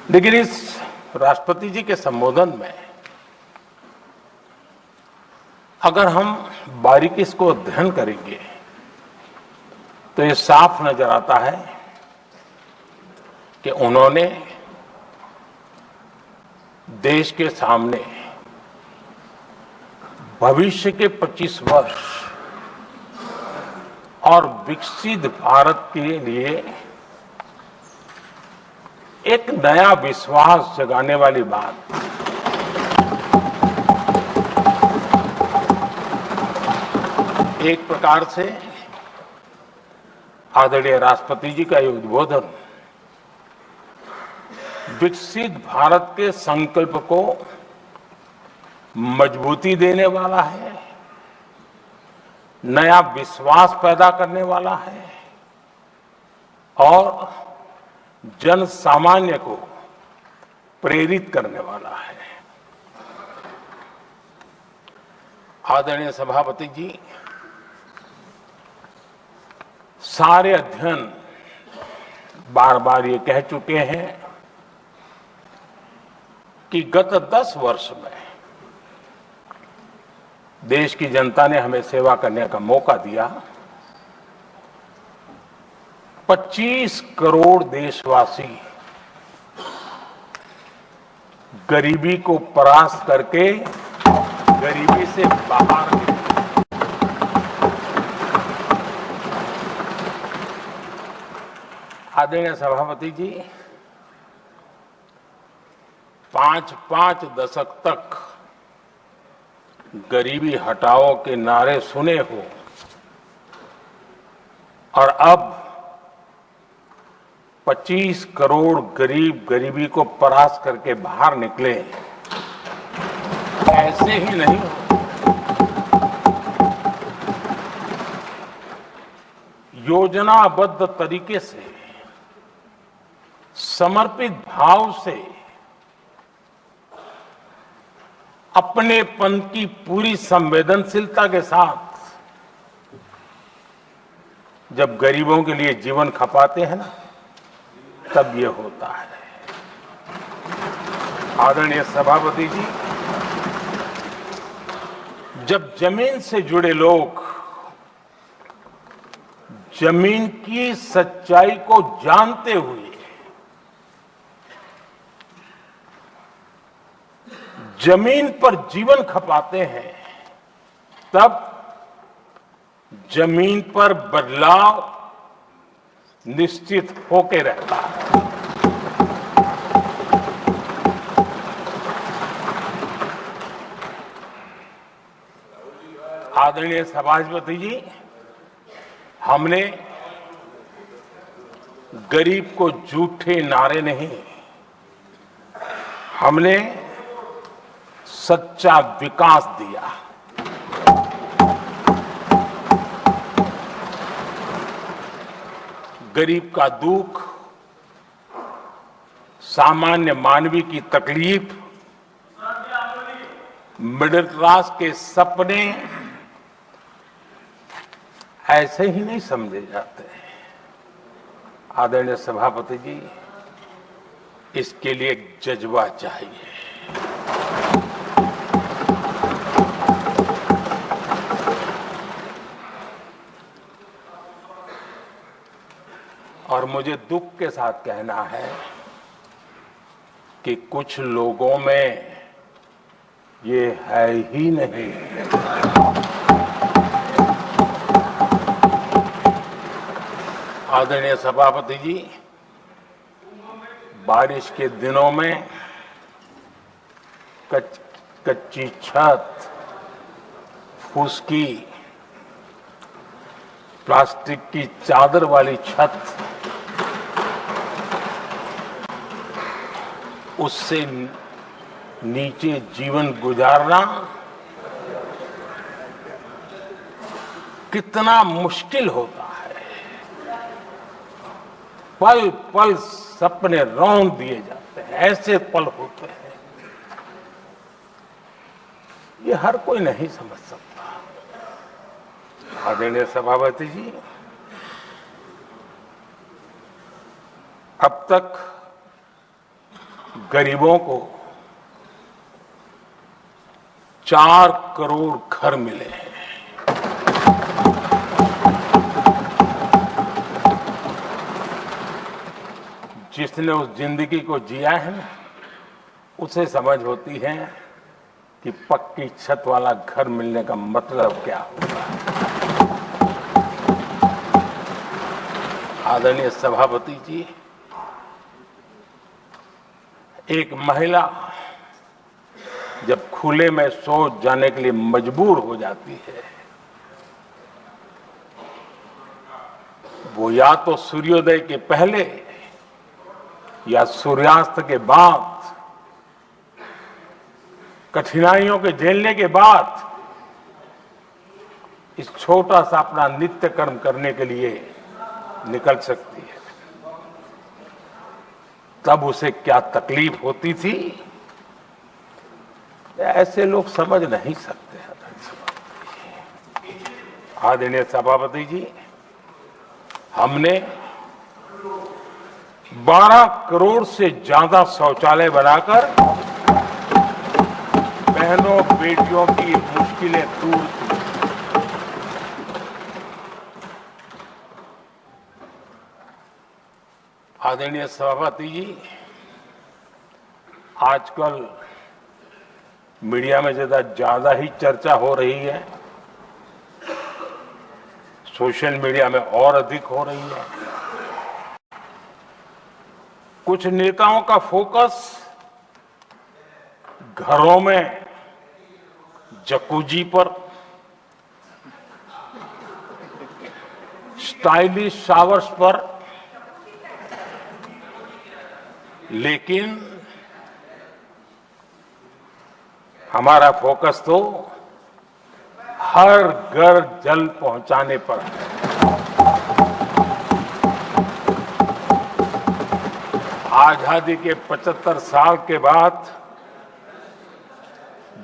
लेकिन इस राष्ट्रपति जी के संबोधन में अगर हम बारीकी इसको अध्ययन करेंगे तो ये साफ नजर आता है कि उन्होंने देश के सामने भविष्य के 25 वर्ष और विकसित भारत के लिए एक नया विश्वास जगाने वाली बात, एक प्रकार से आदरणीय राष्ट्रपति जी का ये उद्बोधन विकसित भारत के संकल्प को मजबूती देने वाला है, नया विश्वास पैदा करने वाला है और जन सामान्य को प्रेरित करने वाला है। आदरणीय सभापति जी, सारे अध्ययन बार बार ये कह चुके हैं कि गत 10 वर्ष में देश की जनता ने हमें सेवा करने का मौका दिया। 25 करोड़ देशवासी गरीबी को परास्त करके गरीबी से बाहर निकले। आदरणीय सभापति जी, 5 दशक तक गरीबी हटाओ के नारे सुने हो और अब 25 करोड़ गरीब गरीबी को परास्त करके बाहर निकले, ऐसे ही नहीं हो। योजनाबद्ध तरीके से, समर्पित भाव से, अपनेपन की पूरी संवेदनशीलता के साथ जब गरीबों के लिए जीवन खपाते हैं ना, तब ये होता है। आदरणीय सभापति जी, जब जमीन से जुड़े लोग जमीन की सच्चाई को जानते हुए जमीन पर जीवन खपाते हैं, तब जमीन पर बदलाव निश्चित होके रहता है। आदरणीय सभापति जी, हमने गरीब को झूठे नारे नहीं, हमने सच्चा विकास दिया। गरीब का दुख, सामान्य मानवी की तकलीफ, मिडिल क्लास के सपने ऐसे ही नहीं समझे जाते हैं। आदरणीय सभापति जी, इसके लिए एक जज्बा चाहिए। और मुझे दुख के साथ कहना है कि कुछ लोगों में ये है ही नहीं। आदरणीय सभापति जी, बारिश के दिनों में कच्ची छत, फुसकी, प्लास्टिक की चादर वाली छत, उससे नीचे जीवन गुजारना कितना मुश्किल होता है। पल पल सपने रौंद दिए जाते हैं, ऐसे पल होते हैं, ये हर कोई नहीं समझ सकता। आदरणीय सभापति जी, अब तक गरीबों को 4 करोड़ घर मिले हैं। जिसने उस जिंदगी को जिया है ना, उसे समझ होती है कि पक्की छत वाला घर मिलने का मतलब क्या होता है। आदरणीय सभापति जी, एक महिला जब खुले में शौच जाने के लिए मजबूर हो जाती है, वो या तो सूर्योदय के पहले या सूर्यास्त के बाद, कठिनाइयों के झेलने के बाद इस छोटा सा अपना नित्य कर्म करने के लिए निकल सकती है। तब उसे क्या तकलीफ होती थी, ऐसे लोग समझ नहीं सकते। आदरणीय सभापति जी, हमने 12 करोड़ से ज्यादा शौचालय बनाकर बहनों बेटियों की मुश्किलें दूर की। आदरणीय सभापति जी, आजकल मीडिया में ज्यादा ही चर्चा हो रही है, सोशल मीडिया में और अधिक हो रही है। कुछ नेताओं का फोकस घरों में जकूजी पर, स्टाइलिश शावर्स पर, लेकिन हमारा फोकस तो हर घर जल पहुंचाने पर है। आजादी के 75 साल के बाद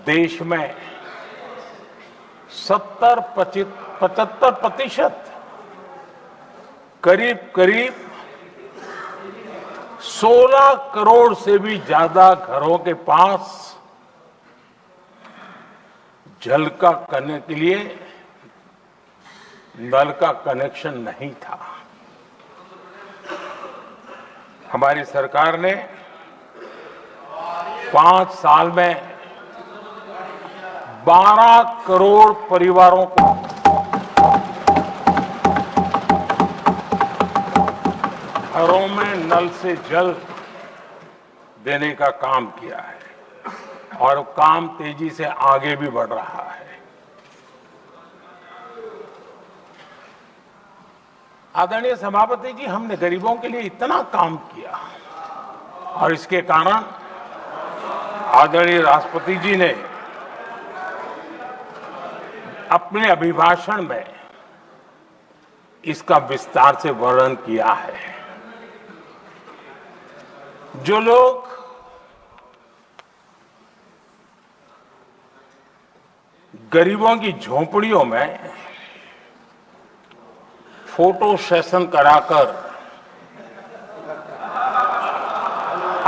देश में 75% करीब 16 करोड़ से भी ज्यादा घरों के पास जल का करने के लिए नल का कनेक्शन नहीं था। हमारी सरकार ने 5 साल में 12 करोड़ परिवारों को घरों में नल से जल देने का काम किया है और काम तेजी से आगे भी बढ़ रहा है। आदरणीय सभापति जी, हमने गरीबों के लिए इतना काम किया और इसके कारण आदरणीय राष्ट्रपति जी ने अपने अभिभाषण में इसका विस्तार से वर्णन किया है। जो लोग गरीबों की झोपड़ियों में फोटो सेशन कराकर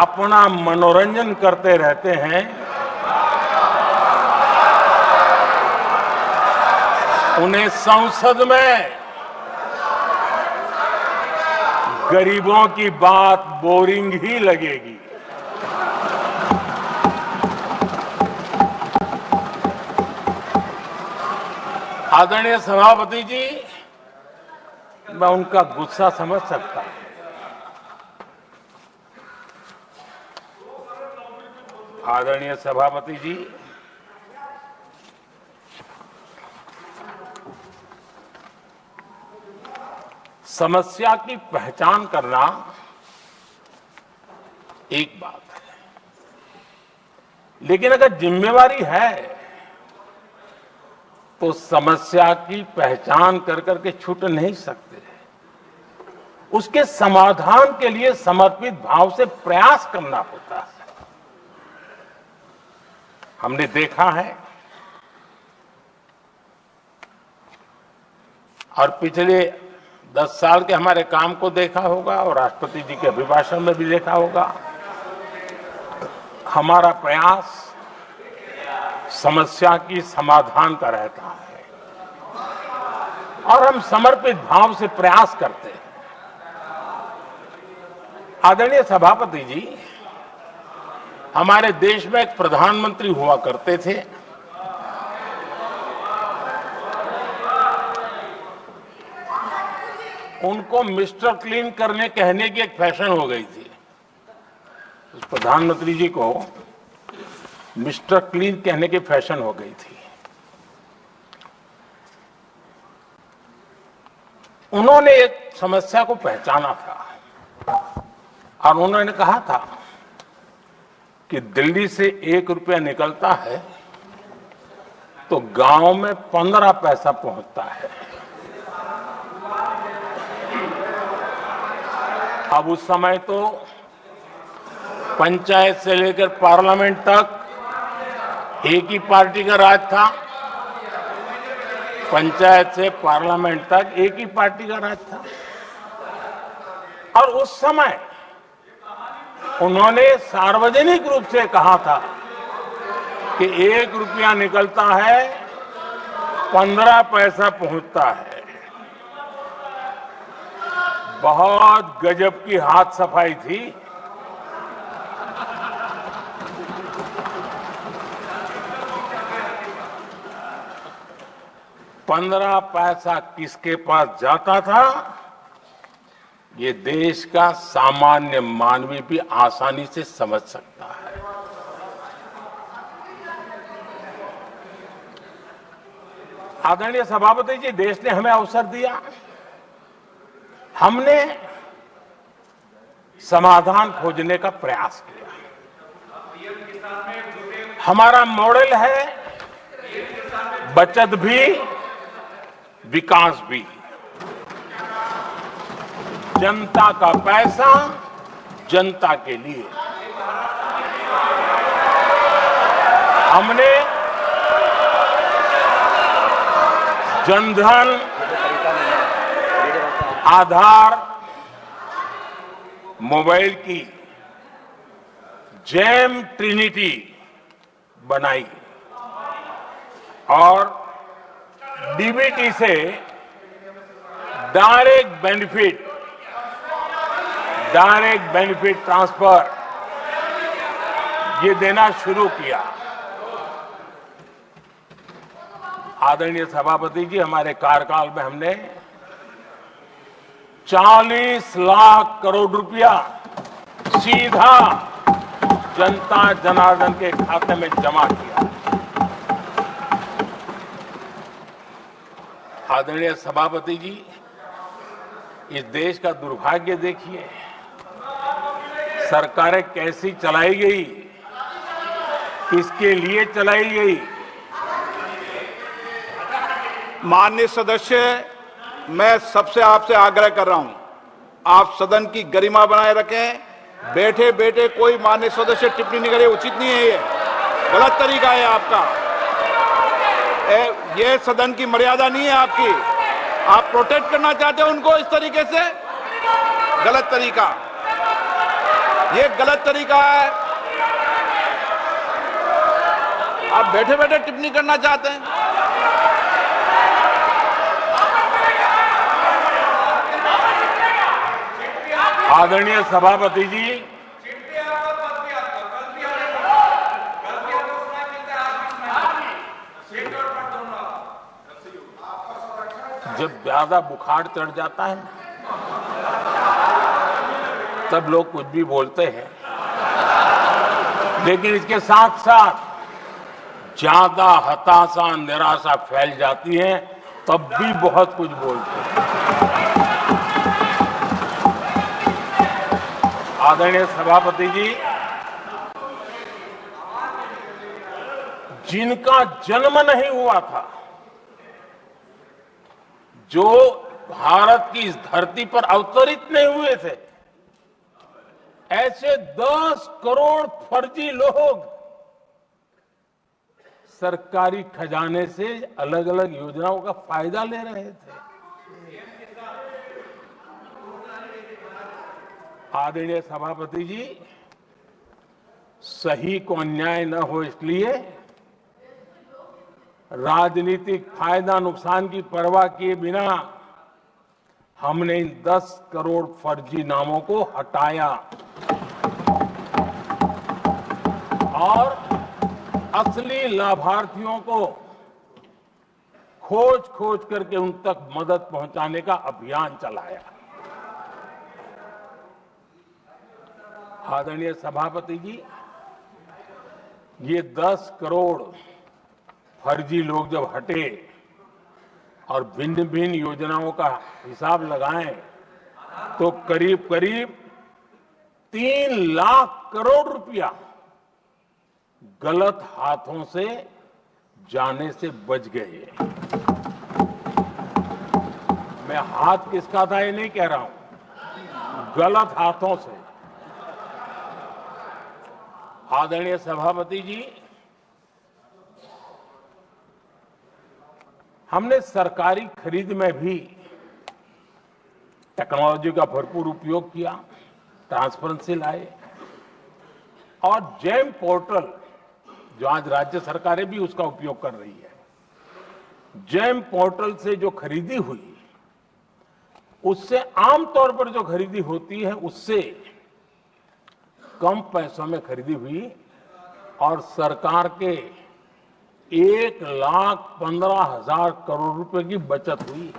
अपना मनोरंजन करते रहते हैं, उन्हें संसद में गरीबों की बात बोरिंग ही लगेगी। आदरणीय सभापति जी, मैं उनका गुस्सा समझ सकता हूं। आदरणीय सभापति जी, समस्या की पहचान करना एक बात है, लेकिन अगर जिम्मेवारी है तो समस्या की पहचान कर करके छूट नहीं सकते। उसके समाधान के लिए समर्पित भाव से प्रयास करना होता है। हमने देखा है और पिछले 10 साल के हमारे काम को देखा होगा और राष्ट्रपति जी के अभिभाषण में भी देखा होगा हमारा प्रयास समस्या की समाधान का रहता है और हम समर्पित भाव से प्रयास करते हैं। आदरणीय सभापति जी, हमारे देश में एक प्रधानमंत्री हुआ करते थे। उनको मिस्टर क्लीन करने कहने की एक फैशन हो गई थी। उस प्रधानमंत्री जी को मिस्टर क्लीन कहने की फैशन हो गई थी। उन्होंने एक समस्या को पहचाना था और उन्होंने कहा था कि दिल्ली से 1 रुपया निकलता है तो गांव में 15 पैसा पहुंचता है। अब उस समय तो पंचायत से लेकर पार्लियामेंट तक एक ही पार्टी का राज था। पंचायत से पार्लियामेंट तक एक ही पार्टी का राज था और उस समय उन्होंने सार्वजनिक रूप से कहा था कि 1 रुपया निकलता है 15 पैसा पहुंचता है। बहुत गजब की हाथ सफाई थी। पंद्रह पैसा किसके पास जाता था, ये देश का सामान्य मानवी भी आसानी से समझ सकता है। आदरणीय सभापति जी, देश ने हमें अवसर दिया, हमने समाधान खोजने का प्रयास किया। हमारा मॉडल है बचत भी विकास भी। जनता का पैसा जनता के लिए। हमने जनधन, आधार, मोबाइल की जेम ट्रिनिटी बनाई और डीबीटी से डायरेक्ट बेनिफिट ट्रांसफर ये देना शुरू किया। आदरणीय सभापति जी, हमारे कार्यकाल में हमने 40 लाख करोड़ रुपया सीधा जनता जनार्दन के खाते में जमा किया। आदरणीय सभापति जी, इस देश का दुर्भाग्य देखिए, सरकारें कैसी चलाई गई, किसके लिए चलाई गई। माननीय सदस्य, मैं सबसे आपसे आग्रह कर रहा हूं, आप सदन की गरिमा बनाए रखें। बैठे बैठे कोई माननीय सदस्य टिप्पणी नहीं करे, उचित नहीं है, ये गलत तरीका है आपका। ये सदन की मर्यादा नहीं है आपकी। आप प्रोटेक्ट करना चाहते हो उनको इस तरीके से, गलत तरीका, ये गलत तरीका है। आप बैठे बैठे टिप्पणी करना चाहते हैं। आदरणीय सभापति जी, जब ज्यादा बुखार चढ़ जाता है तब लोग कुछ भी बोलते हैं, लेकिन इसके साथ साथ ज्यादा हताशा निराशा फैल जाती है तब भी बहुत कुछ बोलते हैं। आदरणीय सभापति जी, जिनका जन्म नहीं हुआ था, जो भारत की इस धरती पर अवतरित नहीं हुए थे, ऐसे 10 करोड़ फर्जी लोग सरकारी खजाने से अलग अलग योजनाओं का फायदा ले रहे थे। आदरणीय सभापति जी, सही को अन्याय न हो इसलिए राजनीतिक फायदा नुकसान की परवाह किए बिना हमने इन 10 करोड़ फर्जी नामों को हटाया और असली लाभार्थियों को खोज खोज करके उन तक मदद पहुंचाने का अभियान चलाया। आदरणीय सभापति जी, ये 10 करोड़ फर्जी लोग जब हटे और भिन्न भिन्न योजनाओं का हिसाब लगाएं तो करीब करीब 3 लाख करोड़ रुपया गलत हाथों से जाने से बच गए। मैं हाथ किसका था ये नहीं कह रहा हूं, गलत हाथों से। आदरणीय सभापति जी, हमने सरकारी खरीद में भी टेक्नोलॉजी का भरपूर उपयोग किया, ट्रांसपेरेंसी लाए और जेम पोर्टल जो आज राज्य सरकारें भी उसका उपयोग कर रही है, जेम पोर्टल से जो खरीदी हुई उससे आमतौर पर जो खरीदी होती है उससे कम पैसों में खरीदी हुई और सरकार के 1,15,000 करोड़ रुपए की बचत हुई।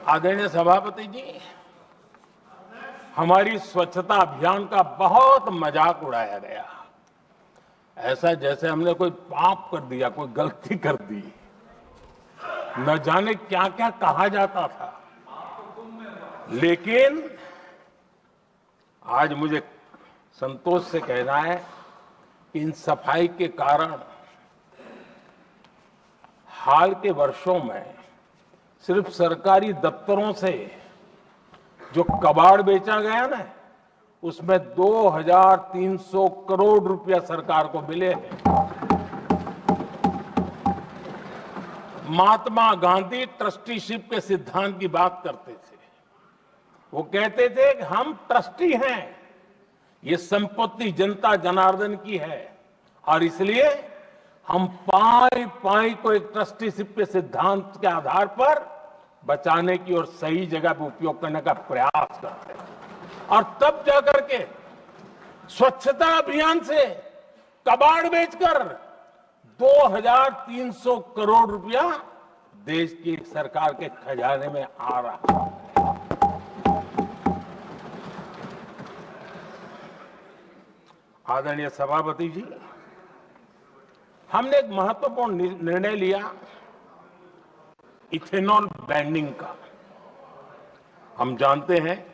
आदरणीय सभापति जी, हमारी स्वच्छता अभियान का बहुत मजाक उड़ाया गया, ऐसा जैसे हमने कोई पाप कर दिया, कोई गलती कर दी। न जाने क्या क्या कहा जाता था, लेकिन आज मुझे संतोष से कहना है कि इन सफाई के कारण हाल के वर्षों में सिर्फ सरकारी दफ्तरों से जो कबाड़ बेचा गया ना, उसमें 2,300 करोड़ रुपया सरकार को मिले हैं। महात्मा गांधी ट्रस्टीशिप के सिद्धांत की बात करते थे। वो कहते थे कि हम ट्रस्टी हैं, ये संपत्ति जनता जनार्दन की है और इसलिए हम पाई पाई को एक ट्रस्टीशिप के सिद्धांत के आधार पर बचाने की और सही जगह पर उपयोग करने का प्रयास करते हैं। और तब जाकर के स्वच्छता अभियान से कबाड़ बेचकर 2,300 करोड़ रुपया देश की सरकार के खजाने में आ रहा है। आदरणीय सभापति जी, हमने एक महत्वपूर्ण निर्णय लिया इथेनॉल ब्रांडिंग का। हम जानते हैं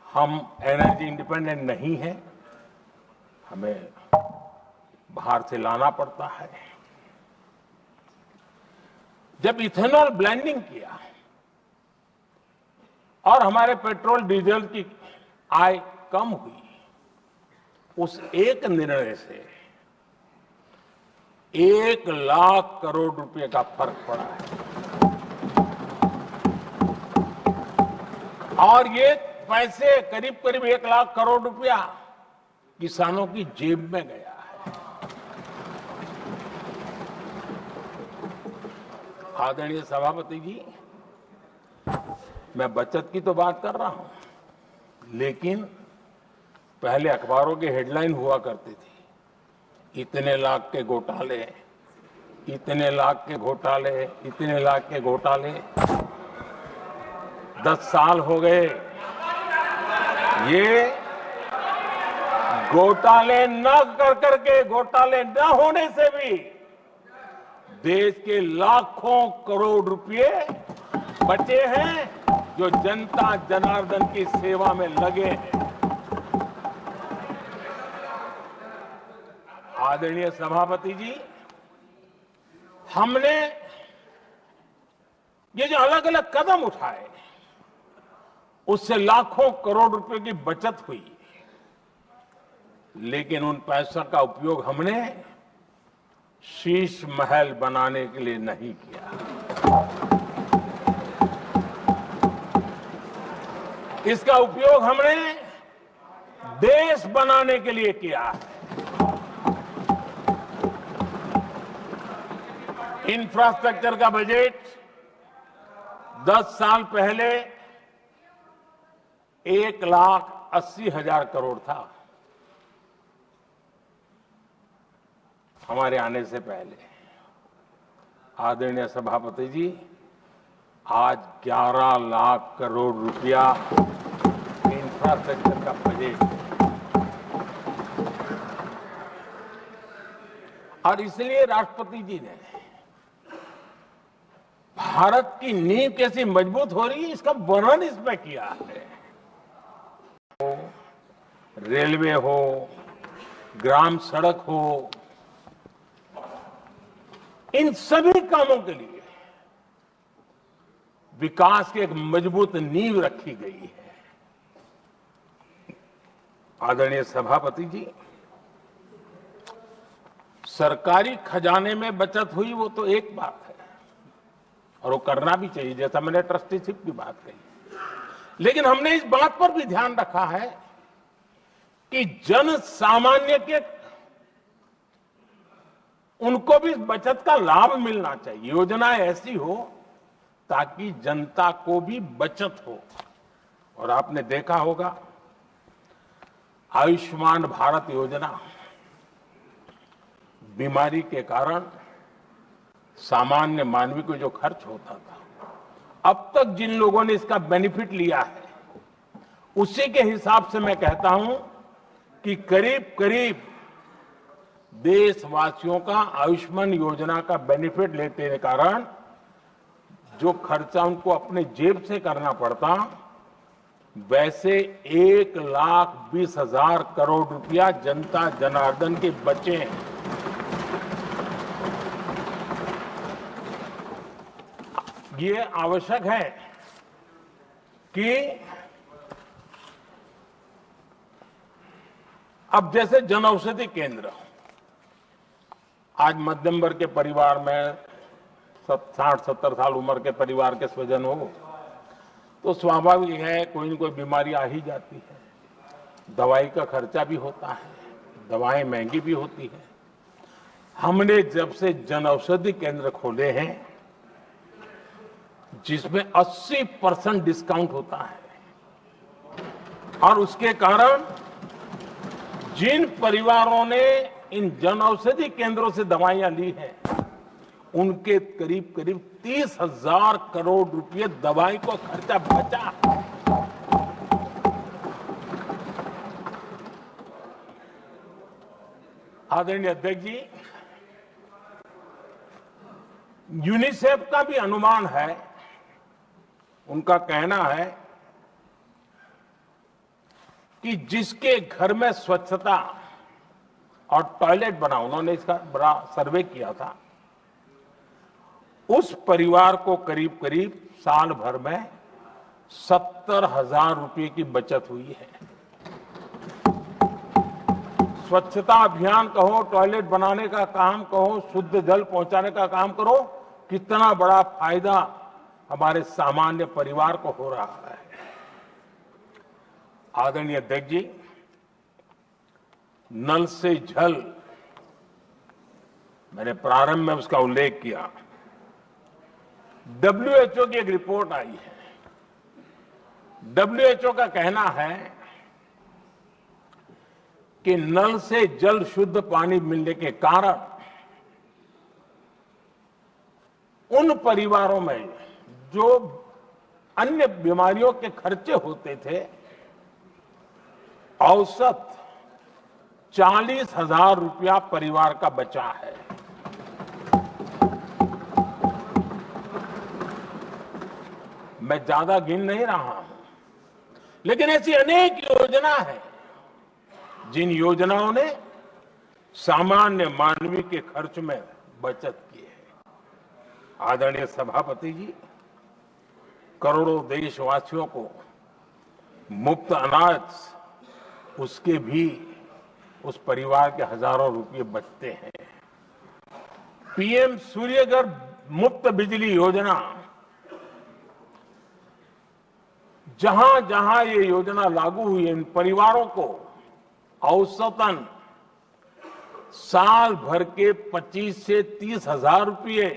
हम एनर्जी इंडिपेंडेंट नहीं है, हमें बाहर से लाना पड़ता है। जब इथेनॉल ब्लेंडिंग किया और हमारे पेट्रोल डीजल की आय कम हुई, उस एक निर्णय से 1 लाख करोड़ रुपए का फर्क पड़ा है। और ये पैसे करीब करीब 1 लाख करोड़ रुपया किसानों की जेब में गया है। आदरणीय सभापति जी, मैं बचत की तो बात कर रहा हूं, लेकिन पहले अखबारों की हेडलाइन हुआ करती थी, इतने लाख के घोटाले, इतने लाख के घोटाले, इतने लाख के घोटाले। 10 साल हो गए, ये घोटाले न कर करके, घोटाले न होने से भी देश के लाखों करोड़ रुपए बचे हैं जो जनता जनार्दन की सेवा में लगे हैं। आदरणीय सभापति जी, हमने ये जो अलग अलग कदम उठाए उससे लाखों करोड़ रुपए की बचत हुई, लेकिन उन पैसों का उपयोग हमने शीश महल बनाने के लिए नहीं किया। इसका उपयोग हमने देश बनाने के लिए किया है। इंफ्रास्ट्रक्चर का बजट 10 साल पहले 1,80,000 करोड़ था, हमारे आने से पहले। आदरणीय सभापति जी, आज 11 लाख करोड़ रुपया इंफ्रास्ट्रक्चर का बजट, और इसलिए राष्ट्रपति जी ने भारत की नींव कैसी मजबूत हो रही है इसका वर्णन इसमें किया है। रेलवे हो, ग्राम सड़क हो, इन सभी कामों के लिए विकास की एक मजबूत नींव रखी गई है। आदरणीय सभापति जी, सरकारी खजाने में बचत हुई वो तो एक बात है, और वो करना भी चाहिए, जैसा मैंने ट्रस्टीशिप की बात कही। लेकिन हमने इस बात पर भी ध्यान रखा है कि जन सामान्य के उनको भी बचत का लाभ मिलना चाहिए। योजनाएं ऐसी हो ताकि जनता को भी बचत हो। और आपने देखा होगा आयुष्मान भारत योजना, बीमारी के कारण सामान्य मानवी को जो खर्च होता था, अब तक जिन लोगों ने इसका बेनिफिट लिया है, उसी के हिसाब से मैं कहता हूं कि करीब करीब देशवासियों का आयुष्मान योजना का बेनिफिट लेते के कारण जो खर्चा उनको अपने जेब से करना पड़ता, वैसे 1,20,000 करोड़ रुपया जनता जनार्दन के बचे हैं। ये आवश्यक है कि अब जैसे जन औषधि केंद्र, आज मध्यम वर्ग के परिवार में 60-70 साल उम्र के परिवार के स्वजन हो तो स्वाभाविक है कोई न कोई बीमारी आ ही जाती है, दवाई का खर्चा भी होता है, दवाएं महंगी भी होती है। हमने जब से जन औषधि केंद्र खोले हैं जिसमें 80% डिस्काउंट होता है, और उसके कारण जिन परिवारों ने इन जन औषधि केंद्रों से दवाइयां ली हैं, उनके करीब करीब 30,000 करोड़ रुपए दवाई को खर्चा बचा। आदरणीय अध्यक्ष जी, यूनिसेफ का भी अनुमान है, उनका कहना है कि जिसके घर में स्वच्छता और टॉयलेट बना, उन्होंने इसका बड़ा सर्वे किया था, उस परिवार को करीब करीब साल भर में 70,000 रुपए की बचत हुई है। स्वच्छता अभियान कहो, टॉयलेट बनाने का काम कहो, शुद्ध जल पहुंचाने का काम करो, कितना बड़ा फायदा हमारे सामान्य परिवार को हो रहा है। आदरणीय अध्यक्ष जी, नल से जल, मैंने प्रारंभ में उसका उल्लेख किया। WHO की एक रिपोर्ट आई है। WHO का कहना है कि नल से जल शुद्ध पानी मिलने के कारण उन परिवारों में जो अन्य बीमारियों के खर्चे होते थे, औसत 40,000 रुपया परिवार का बचा है। मैं ज्यादा गिन नहीं रहा हूं, लेकिन ऐसी अनेक योजना है जिन योजनाओं ने सामान्य मानवी के खर्च में बचत की है। आदरणीय सभापति जी, करोड़ों देशवासियों को मुफ्त अनाज, उसके भी उस परिवार के हजारों रुपये बचते हैं। PM सूर्यघर मुफ्त बिजली योजना जहां जहां ये योजना लागू हुई इन परिवारों को औसतन साल भर के 25 से 30 हजार रुपये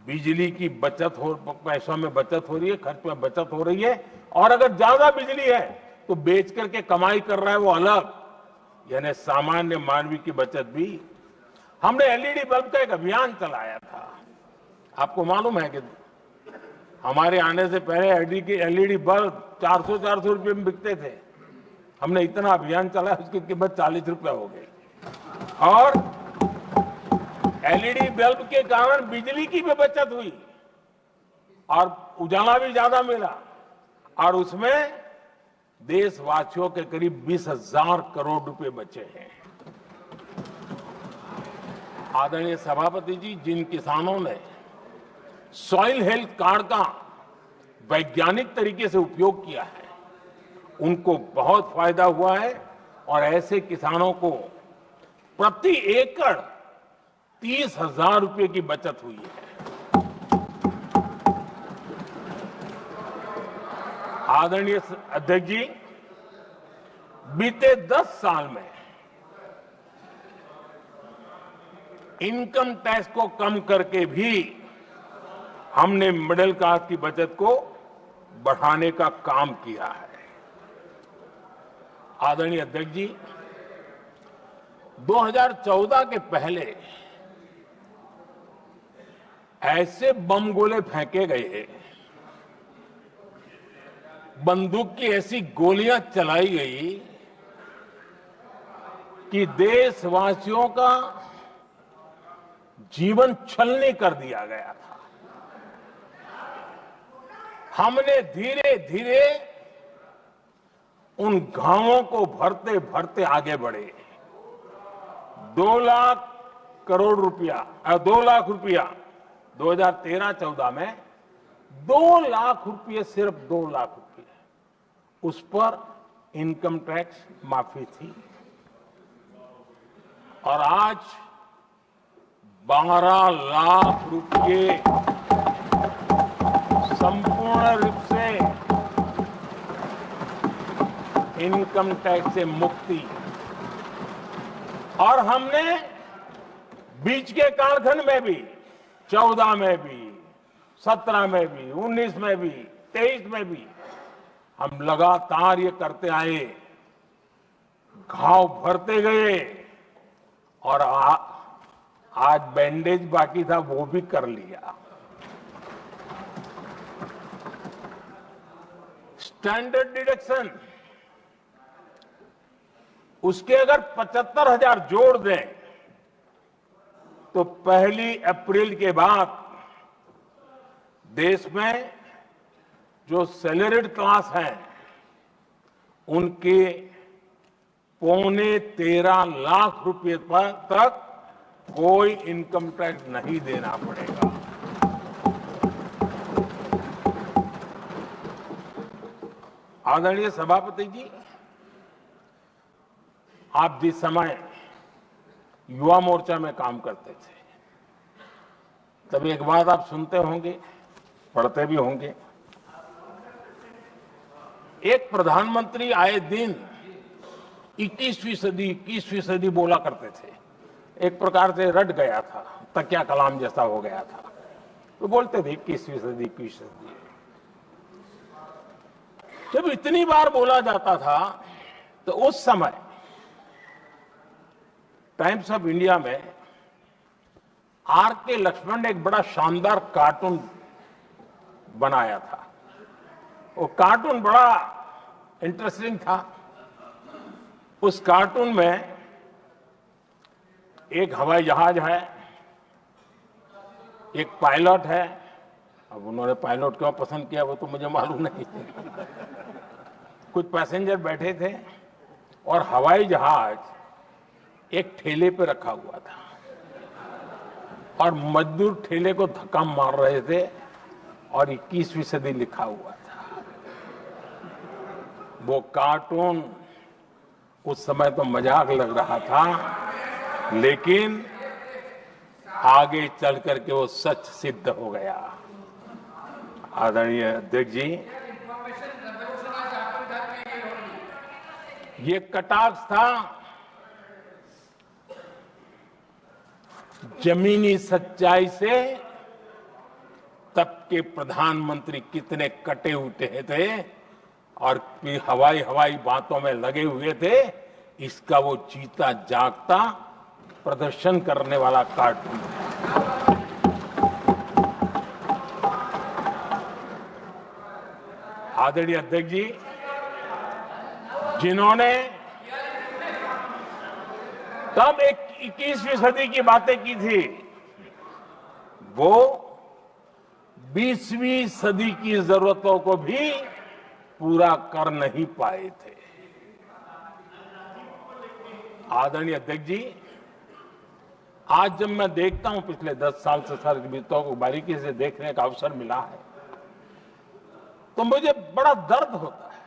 बिजली की बचत हो, पैसों में बचत हो रही है, खर्च में बचत हो रही है। और अगर ज्यादा बिजली है तो बेच करके कमाई कर रहा है वो अलग, यानी सामान्य मानवीय की बचत भी। हमने एलईडी बल्ब का एक अभियान चलाया था। आपको मालूम है कि हमारे आने से पहले एलईडी बल्ब 400 रुपये में बिकते थे। हमने इतना अभियान चलाया, उसकी कीमत 40 रुपया हो गई। और एलईडी बल्ब के कारण बिजली की भी बचत हुई और उजाला भी ज्यादा मिला, और उसमें देशवासियों के करीब 20,000 करोड़ रुपए बचे हैं। आदरणीय सभापति जी, जिन किसानों ने सॉइल हेल्थ कार्ड का वैज्ञानिक तरीके से उपयोग किया है, उनको बहुत फायदा हुआ है। और ऐसे किसानों को प्रति एकड़ 30,000 रुपए की बचत हुई है। आदरणीय अध्यक्ष जी, बीते 10 साल में इनकम टैक्स को कम करके भी हमने मिडिल क्लास की बचत को बढ़ाने का काम किया है। आदरणीय अध्यक्ष जी, 2014 के पहले ऐसे बम गोले फेंके गए, बंदूक की ऐसी गोलियां चलाई गई कि देशवासियों का जीवन छलनी कर दिया गया था। हमने धीरे धीरे उन घावों को भरते भरते आगे बढ़े। 2 लाख करोड़ रुपया 2 लाख रुपया 2013-14 में 2 लाख रुपये, सिर्फ 2 लाख रुपये उस पर इनकम टैक्स माफी थी। और आज 12 लाख रुपये संपूर्ण रूप से इनकम टैक्स से मुक्ति। और हमने बीच के कालखंड में भी 14 में भी, 17 में भी, 19 में भी, 23 में भी हम लगातार ये करते आए, घाव भरते गए। और आज बैंडेज बाकी था, वो भी कर लिया। स्टैंडर्ड डिडक्शन, उसके अगर 75,000 जोड़ दें तो 1 अप्रैल के बाद देश में जो सैलरीड क्लास है उनके 13.25 लाख रुपए पर तक कोई इनकम टैक्स नहीं देना पड़ेगा। आदरणीय सभापति जी, आप जिस समय युवा मोर्चा में काम करते थे, तब एक बात आप सुनते होंगे, पढ़ते भी होंगे। एक प्रधानमंत्री आए दिन 21वीं सदी बोला करते थे। एक प्रकार से रट गया था, तकिया कलाम जैसा हो गया था, तो बोलते थे 21वीं सदी। जब इतनी बार बोला जाता था तो उस समय टाइम्स ऑफ इंडिया में आर.के. लक्ष्मण ने एक बड़ा शानदार कार्टून बनाया था। वो कार्टून बड़ा इंटरेस्टिंग था। उस कार्टून में एक हवाई जहाज है, एक पायलट है। अब उन्होंने पायलट क्यों पसंद किया वो तो मुझे मालूम नहीं। कुछ पैसेंजर बैठे थे और हवाई जहाज एक ठेले पे रखा हुआ था और मजदूर ठेले को धक्का मार रहे थे और 21वीं सदी लिखा हुआ था। वो कार्टून उस समय तो मजाक लग रहा था, लेकिन आगे चल करके वो सच सिद्ध हो गया। आदरणीय अध्यक्ष जी, ये कटाक्ष था जमीनी सच्चाई से तब के प्रधानमंत्री कितने कटे उठे थे और हवाई बातों में लगे हुए थे, इसका वो जीता जागता प्रदर्शन करने वाला कार्टून है। आदरणीय अध्यक्ष जी, जिन्होंने तब 21वीं सदी की बातें की थी, वो 20वीं सदी की जरूरतों को भी पूरा कर नहीं पाए थे। आदरणीय अध्यक्ष जी, आज जब मैं देखता हूं पिछले 10 साल से सारी बीतों को बारीकी से देखने का अवसर मिला है, तो मुझे बड़ा दर्द होता है।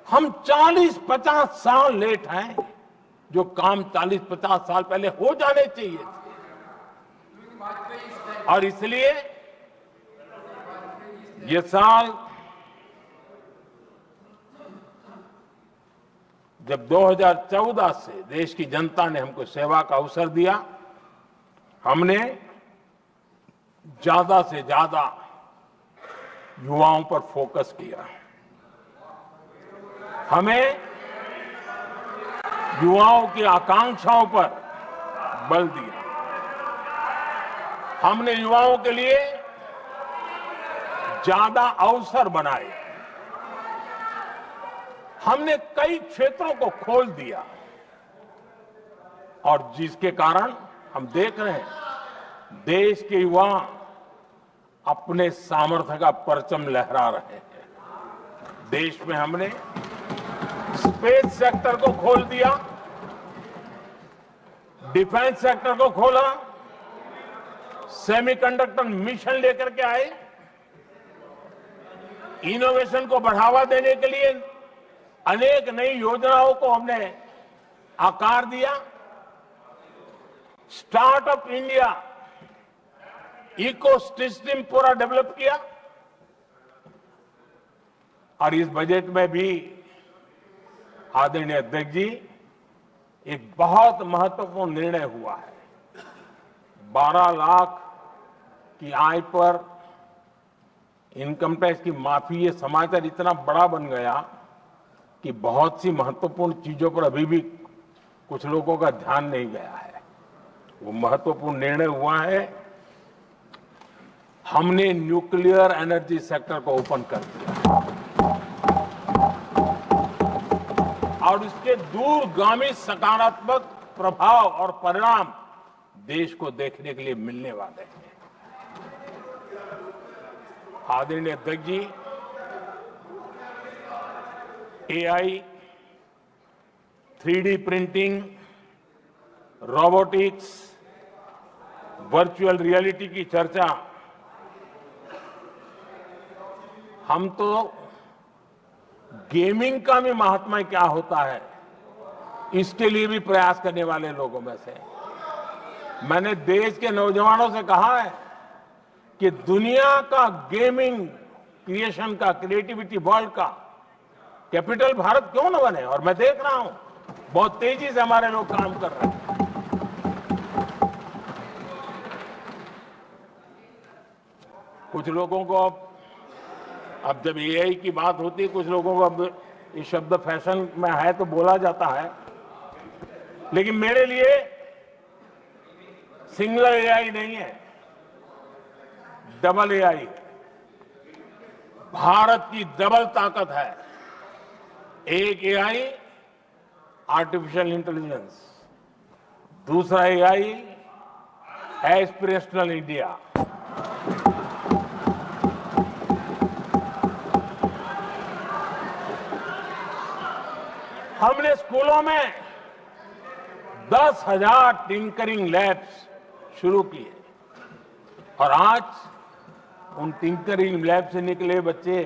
हम 40-50 साल लेट हैं, जो काम 40-50 साल पहले हो जाने चाहिए थे। और इसलिए ये साल जब 2014 से देश की जनता ने हमको सेवा का अवसर दिया, हमने ज्यादा से ज्यादा युवाओं पर फोकस किया। हमें युवाओं की आकांक्षाओं पर बल दिया। हमने युवाओं के लिए ज्यादा अवसर बनाए। हमने कई क्षेत्रों को खोल दिया और जिसके कारण हम देख रहे हैं देश के युवा अपने सामर्थ्य का परचम लहरा रहे हैं। देश में हमने स्पेस सेक्टर को खोल दिया, डिफेंस सेक्टर को खोला, सेमीकंडक्टर मिशन लेकर के आए, इनोवेशन को बढ़ावा देने के लिए अनेक नई योजनाओं को हमने आकार दिया। स्टार्टअप इंडिया इकोसिस्टम पूरा डेवलप किया। और इस बजट में भी आदरणीय अध्यक्ष जी, एक बहुत महत्वपूर्ण निर्णय हुआ है। 12 लाख की आय पर इनकम टैक्स की माफी, ये समाचार इतना बड़ा बन गया कि बहुत सी महत्वपूर्ण चीजों पर अभी भी कुछ लोगों का ध्यान नहीं गया है। वो महत्वपूर्ण निर्णय हुआ है। हमने न्यूक्लियर एनर्जी सेक्टर को ओपन कर दिया और इसके दूरगामी सकारात्मक प्रभाव और परिणाम देश को देखने के लिए मिलने वाले हैं। आदरणीय अध्यक्ष जी, AI, 3D printing, robotics, virtual reality की चर्चा हम तो गेमिंग का भी महात्मा क्या होता है, इसके लिए भी प्रयास करने वाले लोगों में से। मैंने देश के नौजवानों से कहा है कि दुनिया का गेमिंग क्रिएशन का, क्रिएटिविटी वर्ल्ड का कैपिटल भारत क्यों न बने। और मैं देख रहा हूं बहुत तेजी से हमारे लोग काम कर रहे हैं। कुछ लोगों को अब जब एआई की बात होती है, कुछ लोगों को अब ये शब्द फैशन में है तो बोला जाता है, लेकिन मेरे लिए सिंगल एआई नहीं है, डबल एआई। भारत की डबल ताकत है। एक एआई आर्टिफिशियल इंटेलिजेंस, दूसरा एआई एस्पिरेशनल इंडिया। हमने स्कूलों में 10,000 टिंकरिंग लैब्स शुरू किए और आज उन टिंकरिंग लैब से निकले बच्चे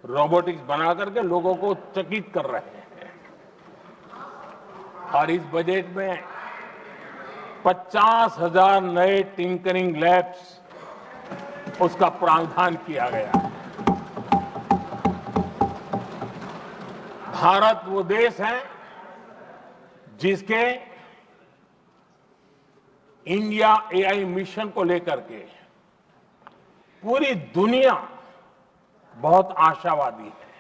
रोबोटिक्स बना करके लोगों को चकित कर रहे हैं। और इस बजट में 50,000 नए टिंकरिंग लैब्स उसका प्रावधान किया गया है। भारत वो देश है जिसके इंडिया एआई मिशन को लेकर के पूरी दुनिया बहुत आशावादी है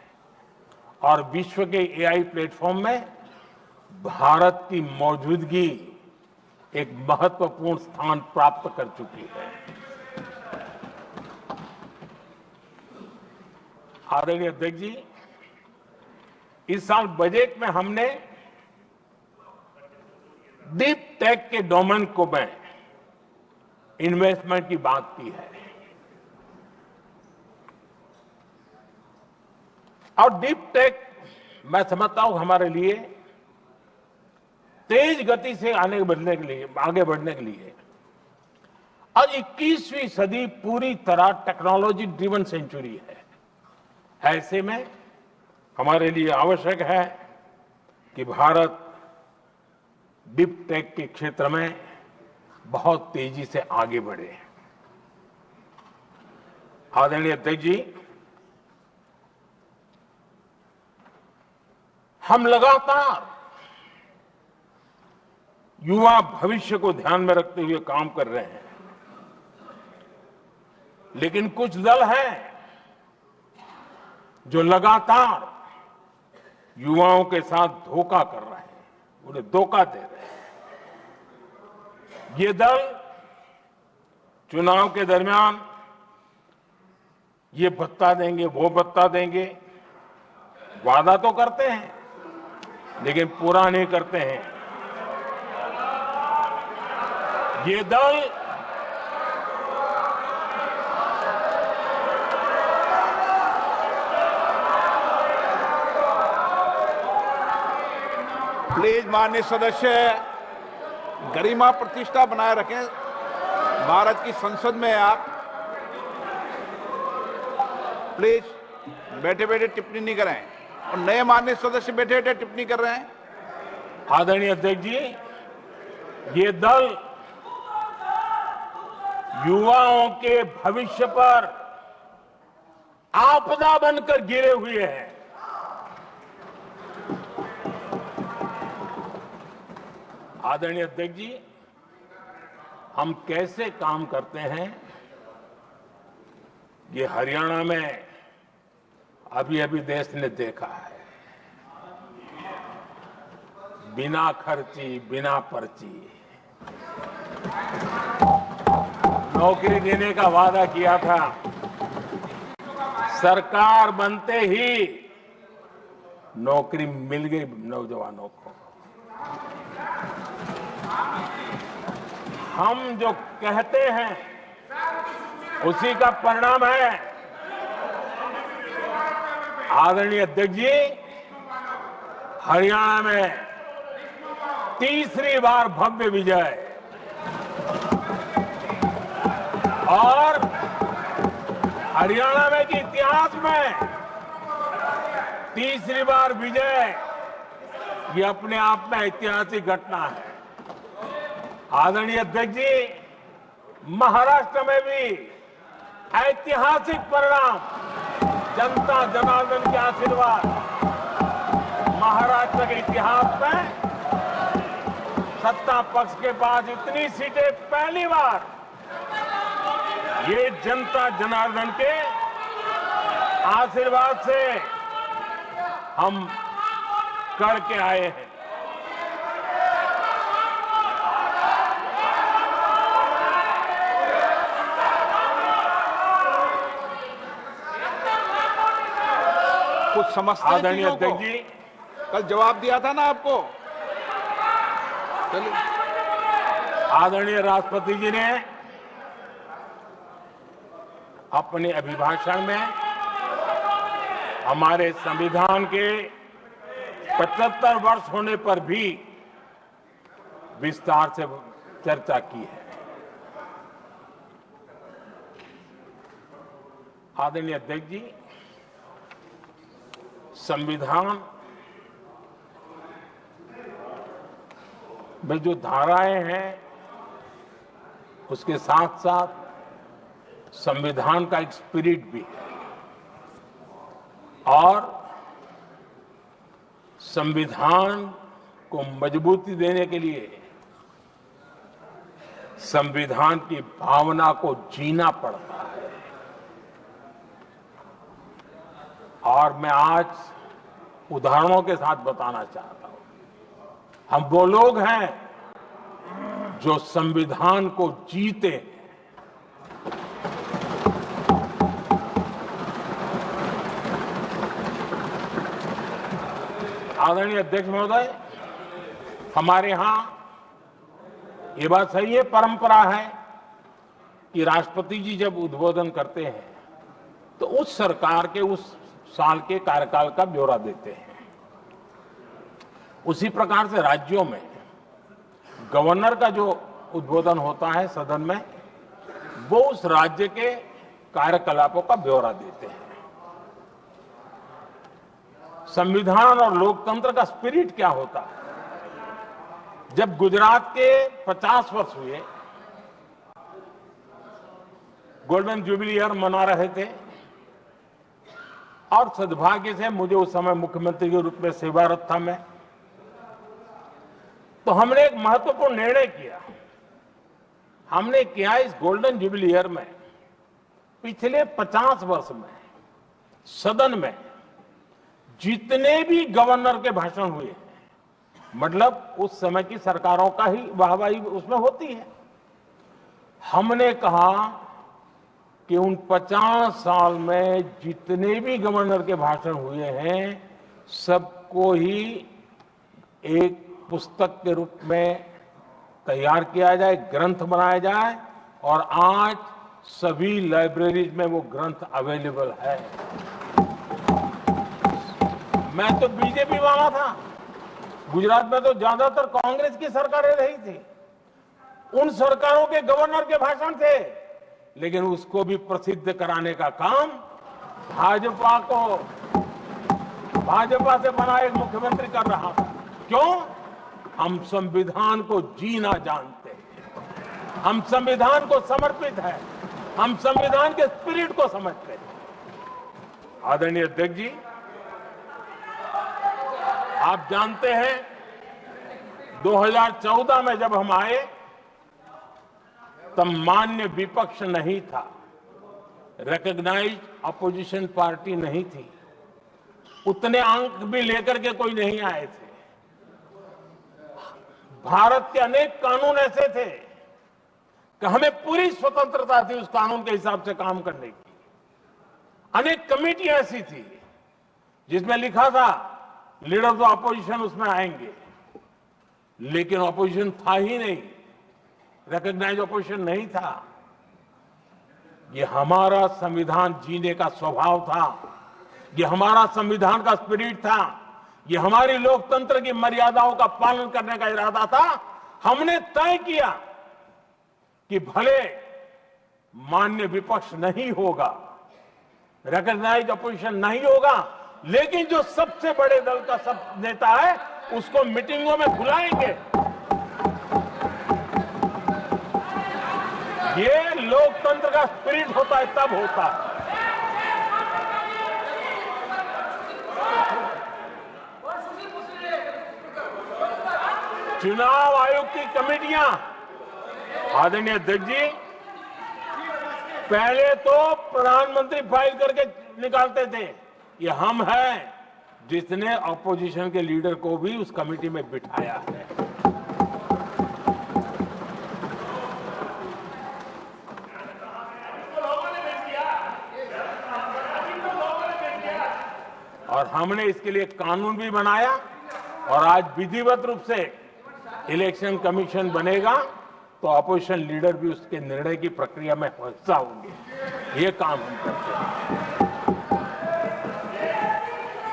और विश्व के एआई प्लेटफॉर्म में भारत की मौजूदगी एक महत्वपूर्ण स्थान प्राप्त कर चुकी है। आदरणीय अध्यक्ष जी, इस साल बजट में हमने डीप टेक के डोमेन को में इन्वेस्टमेंट की बात की है और डीप टेक मैं समझता हूं हमारे लिए तेज गति से आगे बढ़ने के लिए और 21वीं सदी पूरी तरह टेक्नोलॉजी ड्रिवन सेंचुरी है। ऐसे में हमारे लिए आवश्यक है कि भारत डीप टेक के क्षेत्र में बहुत तेजी से आगे बढ़े। आदरणीय अध्यक्ष जी, हम लगातार युवा भविष्य को ध्यान में रखते हुए काम कर रहे हैं, लेकिन कुछ दल हैं जो लगातार युवाओं के साथ धोखा कर रहे हैं, उन्हें धोखा दे रहे हैं। ये दल चुनाव के दरमियान ये भत्ता देंगे, वो भत्ता देंगे, वादा तो करते हैं लेकिन पूरा नहीं करते हैं। ये दल प्लीज माननीय सदस्य गरिमा प्रतिष्ठा बनाए रखें। भारत की संसद में आप प्लीज बैठे बैठे टिप्पणी नहीं करें और नए माननीय सदस्य बैठे बैठे टिप्पणी कर रहे हैं। आदरणीय अध्यक्ष जी, ये दल युवाओं के भविष्य पर आपदा बनकर गिरे हुए हैं। आदरणीय अध्यक्ष जी, हम कैसे काम करते हैं ये हरियाणा में अभी अभी देश ने देखा है। बिना खर्ची, बिना पर्ची नौकरी देने का वादा किया था, सरकार बनते ही नौकरी मिल गई नौजवानों को। हम जो कहते हैं उसी का परिणाम है। आदरणीय अध्यक्ष जी, हरियाणा में तीसरी बार भव्य विजय और हरियाणा में के इतिहास में तीसरी बार विजय, ये अपने आप में ऐतिहासिक घटना है। आदरणीय अध्यक्ष जी, महाराष्ट्र में भी ऐतिहासिक परिणाम, जनता जनार्दन के आशीर्वाद। महाराष्ट्र के इतिहास में सत्ता पक्ष के पास इतनी सीटें पहली बार, ये जनता जनार्दन के आशीर्वाद से हम करके आए हैं। कुछ समझते हैं आदरणीय चीजों को? अध्यक्ष जी, कल जवाब दिया था ना आपको। चलिए। आदरणीय राष्ट्रपति जी ने अपने अभिभाषण में हमारे संविधान के 75 वर्ष होने पर भी विस्तार से चर्चा की है। आदरणीय अध्यक्ष जी, संविधान में जो धाराएं हैं उसके साथ साथ संविधान का एक स्पिरिट भी है और संविधान को मजबूती देने के लिए संविधान की भावना को जीना पड़ता है। और मैं आज उदाहरणों के साथ बताना चाहता हूं। हम वो लोग हैं जो संविधान को जीते हैं। आदरणीय अध्यक्ष महोदय, हमारे यहां ये बात सही है, परंपरा है कि राष्ट्रपति जी जब उद्बोधन करते हैं तो उस सरकार के उस साल के कार्यकाल का ब्यौरा देते हैं। उसी प्रकार से राज्यों में गवर्नर का जो उद्बोधन होता है सदन में, वो उस राज्य के कार्यकलापों का ब्यौरा देते हैं। संविधान और लोकतंत्र का स्पिरिट क्या होता है? जब गुजरात के 50 वर्ष हुए, गोल्डन जुबली ईयर मना रहे थे, और सद्भाग्य से मुझे उस समय मुख्यमंत्री के रूप में सेवारत था मैं, तो हमने एक महत्वपूर्ण निर्णय किया। हमने किया इस गोल्डन जुबली ईयर में पिछले 50 वर्ष में सदन में जितने भी गवर्नर के भाषण हुए, मतलब उस समय की सरकारों का ही वाहवाही उसमें होती है, हमने कहा कि उन 50 साल में जितने भी गवर्नर के भाषण हुए हैं, सबको ही एक पुस्तक के रूप में तैयार किया जाए, ग्रंथ बनाया जाए, और आज सभी लाइब्रेरीज में वो ग्रंथ अवेलेबल है। मैं तो बीजेपी वाला था, गुजरात में तो ज्यादातर कांग्रेस की सरकारें रही थी, उन सरकारों के गवर्नर के भाषण थे, लेकिन उसको भी प्रसिद्ध कराने का काम भाजपा से बना एक मुख्यमंत्री कर रहा था। क्यों? हम संविधान को जीना जानते हैं, हम संविधान को समर्पित हैं, हम संविधान के स्पिरिट को समझते हैं। आदरणीय अध्यक्ष जी, आप जानते हैं 2014 में जब हम आए तब मान्य विपक्ष नहीं था, रिकॉग्नाइज्ड अपोजिशन पार्टी नहीं थी, उतने अंक भी लेकर के कोई नहीं आए थे। भारत के अनेक कानून ऐसे थे कि हमें पूरी स्वतंत्रता थी उस कानून के हिसाब से काम करने की। अनेक कमेटियां ऐसी थी जिसमें लिखा था लीडर्स ऑफ अपोजिशन उसमें आएंगे, लेकिन अपोजिशन था ही नहीं, रिकॉग्नाइज्ड अपोजिशन नहीं था। ये हमारा संविधान जीने का स्वभाव था, ये हमारा संविधान का स्पिरिट था, ये हमारी लोकतंत्र की मर्यादाओं का पालन करने का इरादा था। हमने तय किया कि भले मान्य विपक्ष नहीं होगा, रिकॉग्नाइज्ड अपोजिशन नहीं होगा, लेकिन जो सबसे बड़े दल का सब नेता है उसको मीटिंगों में बुलाएंगे। ये लोकतंत्र का स्पिरिट होता है, तब होता है। चुनाव आयोग की कमेटियां, आदरणीय अध्यक्ष जी, पहले तो प्रधानमंत्री फाइल करके निकालते थे। ये हम हैं जिसने अपोजिशन के लीडर को भी उस कमेटी में बिठाया है। और हमने इसके लिए कानून भी बनाया, और आज विधिवत रूप से इलेक्शन कमीशन बनेगा तो अपोजिशन लीडर भी उसके निर्णय की प्रक्रिया में हिस्सा होंगे। ये काम हम करते हैं,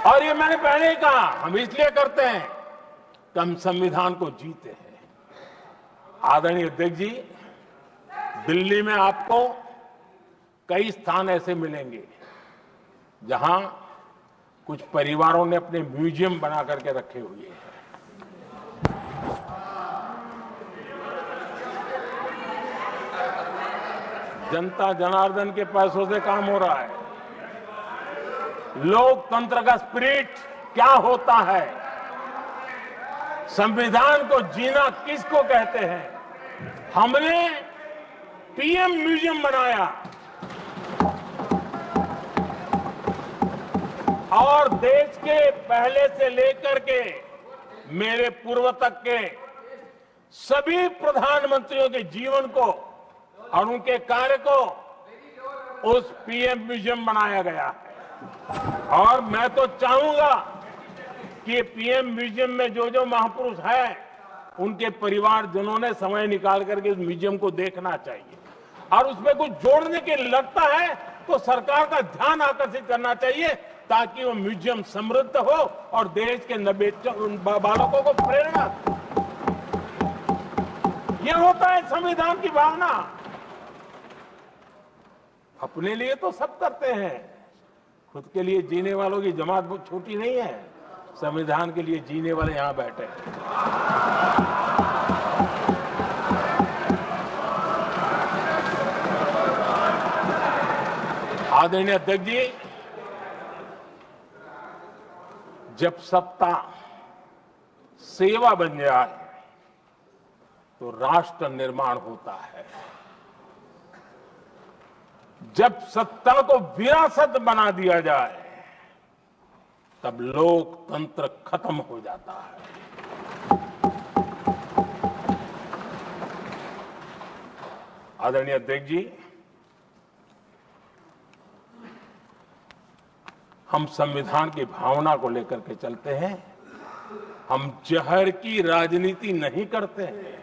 और ये मैंने पहले ही कहा, हम इसलिए करते हैं कि हम संविधान को जीते हैं। आदरणीय अध्यक्ष जी, दिल्ली में आपको कई स्थान ऐसे मिलेंगे जहां कुछ परिवारों ने अपने म्यूजियम बना करके रखे हुए हैं। जनता जनार्दन के पैसों से काम हो रहा है। लोकतंत्र का स्पिरिट क्या होता है संविधान को जीना किसको कहते हैं? हमने पीएम म्यूजियम बनाया और देश के पहले से लेकर के मेरे पूर्व तक के सभी प्रधानमंत्रियों के जीवन को और उनके कार्य को उस पीएम म्यूजियम बनाया गया है। और मैं तो चाहूंगा कि पीएम म्यूजियम में जो जो महापुरुष हैं उनके परिवारजनों ने समय निकाल करके उस म्यूजियम को देखना चाहिए और उसमें कुछ जोड़ने के लगता है तो सरकार का ध्यान आकर्षित करना चाहिए ताकि वो म्यूजियम समृद्ध हो और देश के बालकों को प्रेरणा दे। ये होता है संविधान की भावना। अपने लिए तो सब करते हैं, खुद के लिए जीने वालों की जमात बहुत छोटी नहीं है। संविधान के लिए जीने वाले यहां बैठे हैं। आदरणीय अध्यक्ष जी, जब सत्ता सेवा बन जाए तो राष्ट्र निर्माण होता है। जब सत्ता को विरासत बना दिया जाए तब लोकतंत्र खत्म हो जाता है। आदरणीय अध्यक्ष जी, हम संविधान की भावना को लेकर के चलते हैं। हम जहर की राजनीति नहीं करते हैं।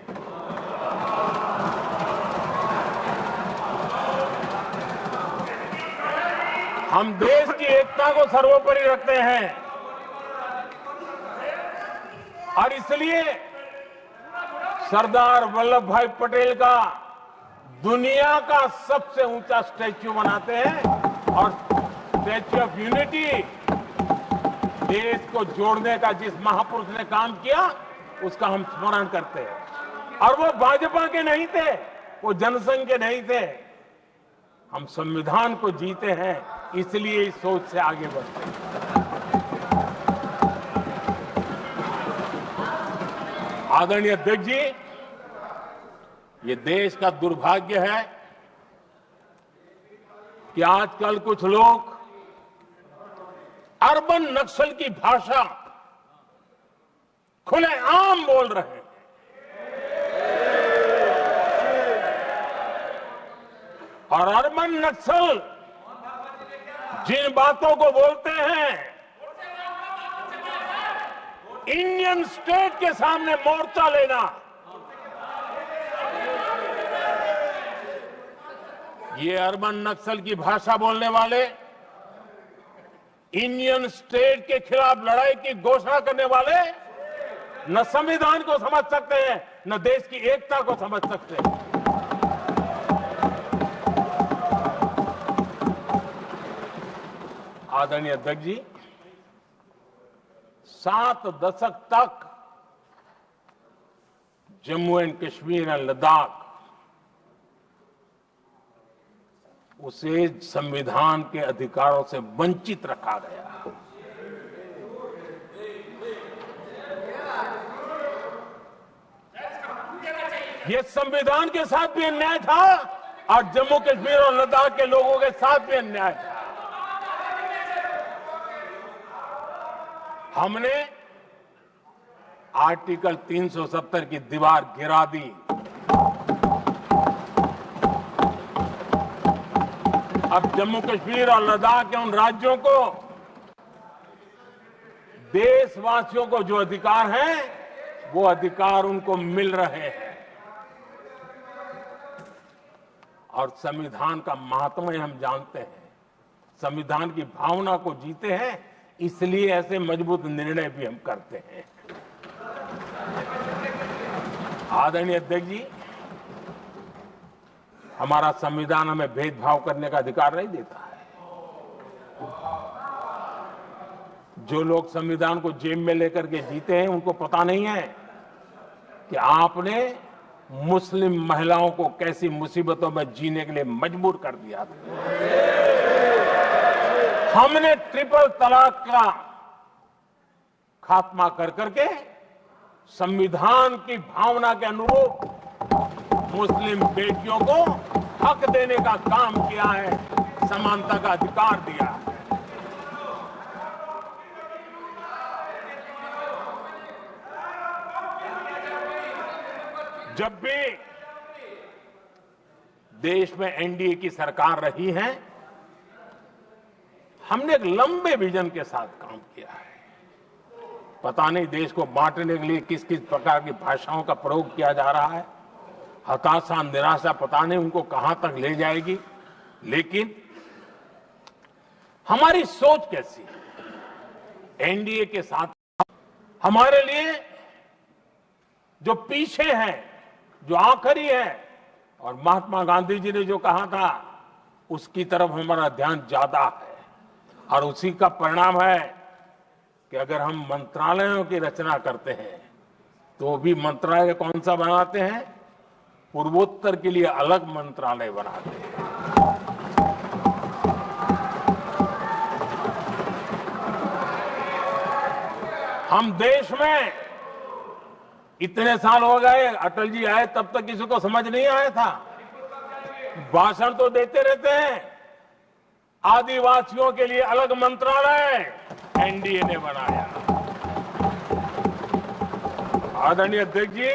हम देश की एकता को सर्वोपरि रखते हैं और इसलिए सरदार वल्लभ भाई पटेल का दुनिया का सबसे ऊंचा स्टैच्यू बनाते हैं और स्टैच्यू ऑफ यूनिटी देश को जोड़ने का जिस महापुरुष ने काम किया उसका हम स्मरण करते हैं। और वो भाजपा के नहीं थे, वो जनसंघ के नहीं थे। हम संविधान को जीते हैं, इसलिए इस सोच से आगे बढ़ते हैं। आदरणीय अध्यक्ष जी, ये देश का दुर्भाग्य है कि आजकल कुछ लोग अर्बन नक्सल की भाषा खुलेआम बोल रहे हैं और अर्बन नक्सल जिन बातों को बोलते हैं इंडियन स्टेट के सामने मोर्चा लेना, ये अर्बन नक्सल की भाषा बोलने वाले इंडियन स्टेट के खिलाफ लड़ाई की घोषणा करने वाले न संविधान को समझ सकते हैं न देश की एकता को समझ सकते हैं। आदरणीय अध्यक्ष जी, 7 दशक तक जम्मू एंड कश्मीर और लद्दाख उसे संविधान के अधिकारों से वंचित रखा गया। ये संविधान के साथ भी अन्याय था और जम्मू कश्मीर और लद्दाख के लोगों के साथ भी अन्याय था। हमने आर्टिकल 370 की दीवार गिरा दी। अब जम्मू कश्मीर और लद्दाख के उन राज्यों को, देशवासियों को जो अधिकार हैं, वो अधिकार उनको मिल रहे हैं। और संविधान का महात्म्य हम जानते हैं, संविधान की भावना को जीते हैं, इसलिए ऐसे मजबूत निर्णय भी हम करते हैं। आदरणीय अध्यक्ष जी, हमारा संविधान हमें भेदभाव करने का अधिकार नहीं देता है। जो लोग संविधान को जेब में लेकर के जीते हैं उनको पता नहीं है कि आपने मुस्लिम महिलाओं को कैसी मुसीबतों में जीने के लिए मजबूर कर दिया था। हमने ट्रिपल तलाक का खात्मा कर करके संविधान की भावना के अनुरूप मुस्लिम बेटियों को हक देने का काम किया है, समानता का अधिकार दिया है। जब भी देश में एनडीए की सरकार रही है, हमने एक लंबे विजन के साथ काम किया है। पता नहीं देश को बांटने के लिए किस किस प्रकार की भाषाओं का प्रयोग किया जा रहा है। हताशा, निराशा पता नहीं उनको कहां तक ले जाएगी, लेकिन हमारी सोच कैसी है। एनडीए के साथ हमारे लिए जो पीछे है, जो आखिरी है, और महात्मा गांधी जी ने जो कहा था उसकी तरफ हमारा ध्यान ज्यादा है। और उसी का परिणाम है कि अगर हम मंत्रालयों की रचना करते हैं तो भी मंत्रालय कौन सा बनाते हैं? पूर्वोत्तर के लिए अलग मंत्रालय बनाते हैं। हम देश में इतने साल हो गए, अटल जी आए तब तक किसी को समझ नहीं आया था। भाषण तो देते रहते हैं। आदिवासियों के लिए अलग मंत्रालय एनडीए ने बनाया। आदरणीय अध्यक्ष जी,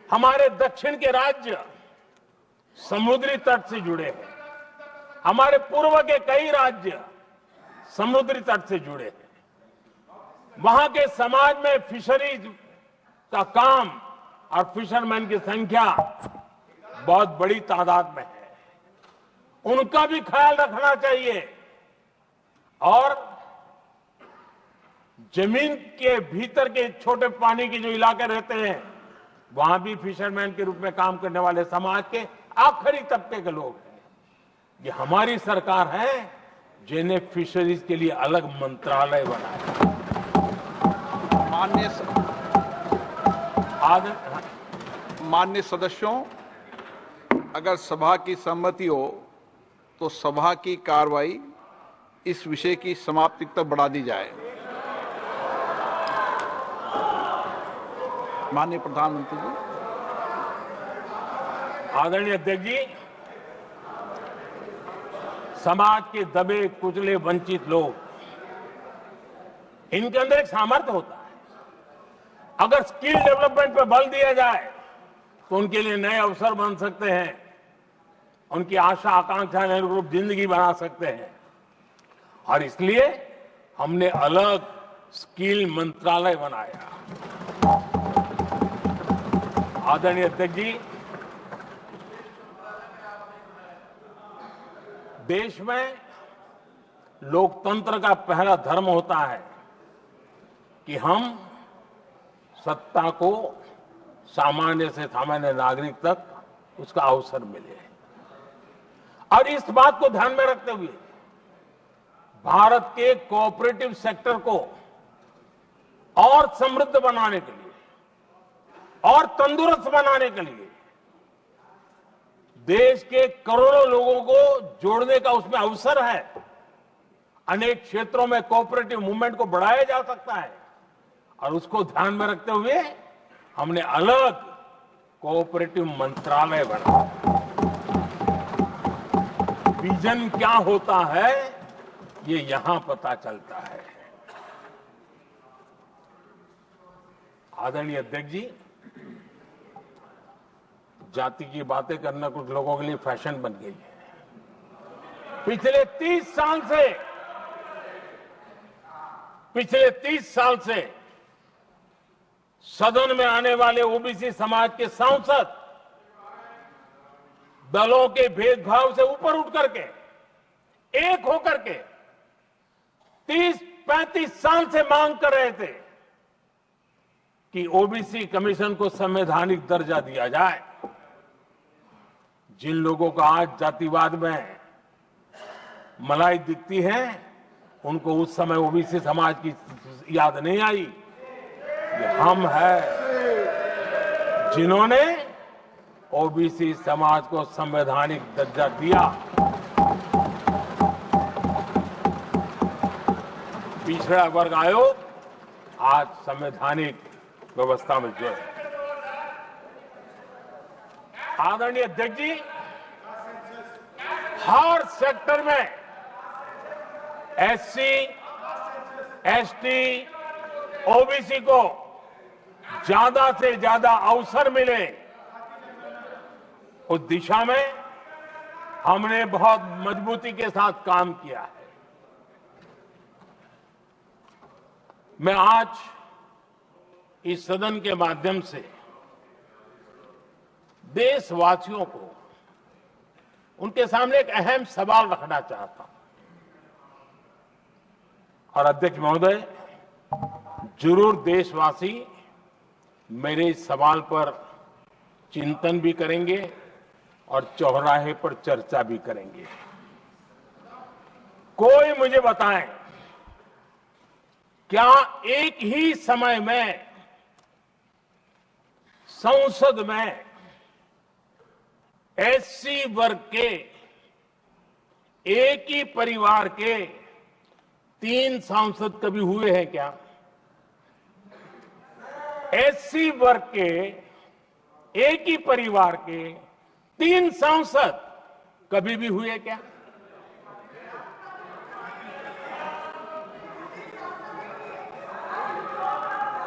हमारे दक्षिण के राज्य समुद्री तट से जुड़े हैं। हमारे पूर्व के कई राज्य समुद्री तट से जुड़े हैं। वहां के समाज में फिशरीज का काम और फिशरमैन की संख्या बहुत बड़ी तादाद में है। उनका भी ख्याल रखना चाहिए। और जमीन के भीतर के छोटे पानी के जो इलाके रहते हैं, वहां भी फिशरमैन के रूप में काम करने वाले समाज के आखिरी तबके के लोग हैं। ये हमारी सरकार है जिन्हें फिशरीज के लिए अलग मंत्रालय बनाया। माननीय सदस्यों, अगर सभा की सहमति हो तो सभा की कार्रवाई इस विषय की समाप्ति तक बढ़ा दी जाए। माननीय प्रधानमंत्री जी। आदरणीय अध्यक्ष जी, समाज के दबे कुचले वंचित लोग, इनके अंदर एक सामर्थ्य होता है। अगर स्किल डेवलपमेंट पर बल दिया जाए तो उनके लिए नए अवसर बन सकते हैं, उनकी आशा आकांक्षा के अनुरूप जिंदगी बना सकते हैं। और इसलिए हमने अलग स्किल मंत्रालय बनाया। आदरणीय अध्यक्ष जी, देश में लोकतंत्र का पहला धर्म होता है कि हम सत्ता को सामान्य से सामान्य नागरिक तक उसका अवसर मिले। और इस बात को ध्यान में रखते हुए भारत के कोऑपरेटिव सेक्टर को और समृद्ध बनाने के लिए और तंदुरुस्त बनाने के लिए देश के करोड़ों लोगों को जोड़ने का उसमें अवसर है। अनेक क्षेत्रों में कोऑपरेटिव मूवमेंट को बढ़ाया जा सकता है और उसको ध्यान में रखते हुए हमने अलग कोऑपरेटिव मंत्रालय बनाया। विजन क्या होता है ये यहां पता चलता है। आदरणीय अध्यक्ष जी, जाति की बातें करना कुछ लोगों के लिए फैशन बन गई है। पिछले 30 साल से सदन में आने वाले ओबीसी समाज के सांसद दलों के भेदभाव से ऊपर उठ करके एक होकर के 30-35 साल से मांग कर रहे थे कि ओबीसी कमीशन को संवैधानिक दर्जा दिया जाए। जिन लोगों को आज जातिवाद में मलाई दिखती है, उनको उस समय ओबीसी समाज की याद नहीं आई। ये हम हैं जिन्होंने ओबीसी समाज को संवैधानिक दर्जा दिया। पिछड़ा वर्ग आयोग आज संवैधानिक व्यवस्था में जो है। आदरणीय अध्यक्ष जी, हर सेक्टर में एससी, एसटी, ओबीसी को ज्यादा से ज्यादा अवसर मिले, उस दिशा में हमने बहुत मजबूती के साथ काम किया है। मैं आज इस सदन के माध्यम से देशवासियों को उनके सामने एक अहम सवाल रखना चाहता हूं। और अध्यक्ष महोदय, जरूर देशवासी मेरे इस सवाल पर चिंतन भी करेंगे और चौराहे पर चर्चा भी करेंगे। कोई मुझे बताएं, क्या एक ही समय में संसद में एससी वर्ग के एक ही परिवार के 3 सांसद कभी हुए हैं क्या? एससी वर्ग के एक ही परिवार के 3 सांसद कभी भी हुए क्या?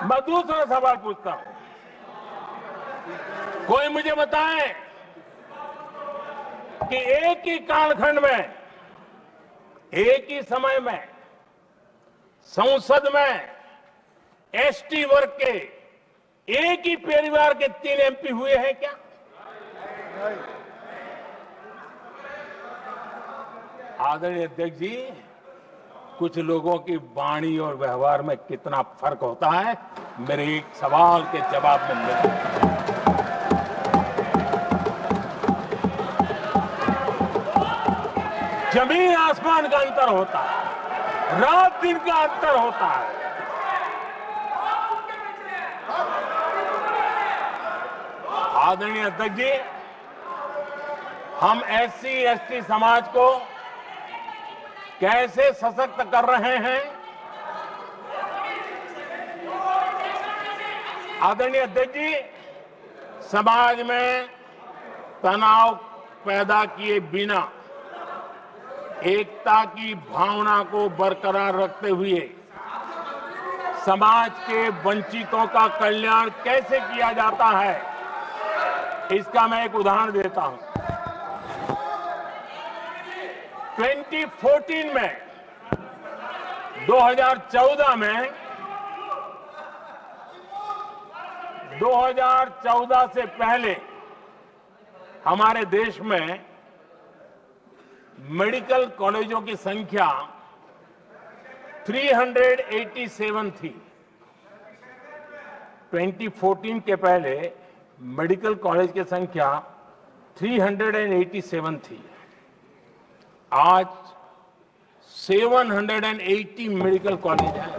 मैं दूसरा सवाल पूछता हूं, कोई मुझे बताए कि एक ही कालखंड में, एक ही समय में संसद में एसटी वर्ग के एक ही परिवार के 3 एमपी हुए हैं क्या? आदरणीय अध्यक्ष जी, कुछ लोगों की वाणी और व्यवहार में कितना फर्क होता है, मेरे एक सवाल के जवाब में मिलता है। जमीन आसमान का अंतर होता है, रात दिन का अंतर होता है। आदरणीय अध्यक्ष जी, हम एससी एसटी समाज को कैसे सशक्त कर रहे हैं? आदरणीय अध्यक्ष जी, समाज में तनाव पैदा किए बिना एकता की भावना को बरकरार रखते हुए समाज के वंचितों का कल्याण कैसे किया जाता है, इसका मैं एक उदाहरण देता हूं। 2014 में 2014 से पहले हमारे देश में मेडिकल कॉलेजों की संख्या 387 थी। 2014 के पहले मेडिकल कॉलेज की संख्या 387 थी। आज 780 मेडिकल कॉलेज हैं।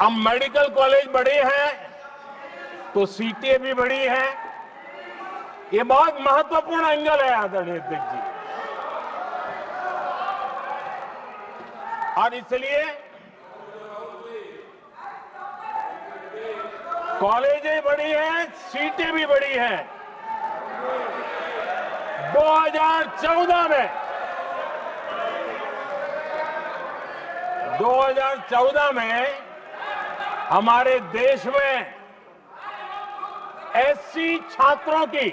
अब मेडिकल कॉलेज बड़े हैं तो सीटें भी बड़ी हैं। ये बहुत महत्वपूर्ण एंगल है आदरणीय अध्यक्ष जी, और इसलिए कॉलेजें बड़ी हैं, सीटें भी बड़ी हैं। 2014 में हमारे देश में एससी छात्रों की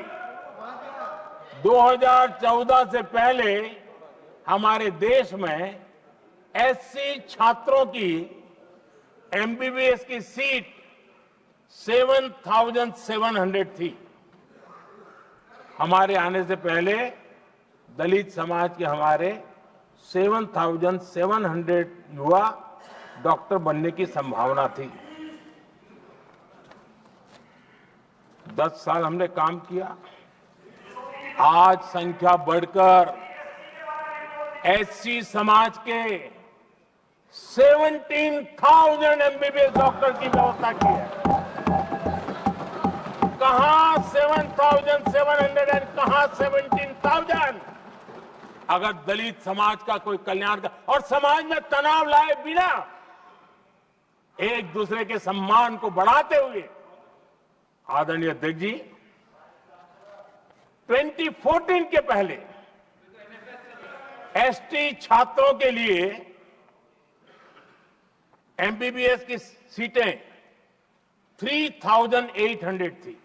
2014 से पहले हमारे देश में एससी छात्रों की एमबीबीएस की सीट 7,700 थी। हमारे आने से पहले दलित समाज के हमारे 7,700 युवा डॉक्टर बनने की संभावना थी। 10 साल हमने काम किया, आज संख्या बढ़कर एससी समाज के 17,000 एमबीबीएस डॉक्टर की व्यवस्था की है। कहां 7,700 और कहां 17,000? अगर दलित समाज का कोई कल्याण का और समाज में तनाव लाए बिना एक दूसरे के सम्मान को बढ़ाते हुए आदरणीय अध्यक्ष जी 2014 के पहले एसटी छात्रों के लिए एमबीबीएस की सीटें 3,800 थी।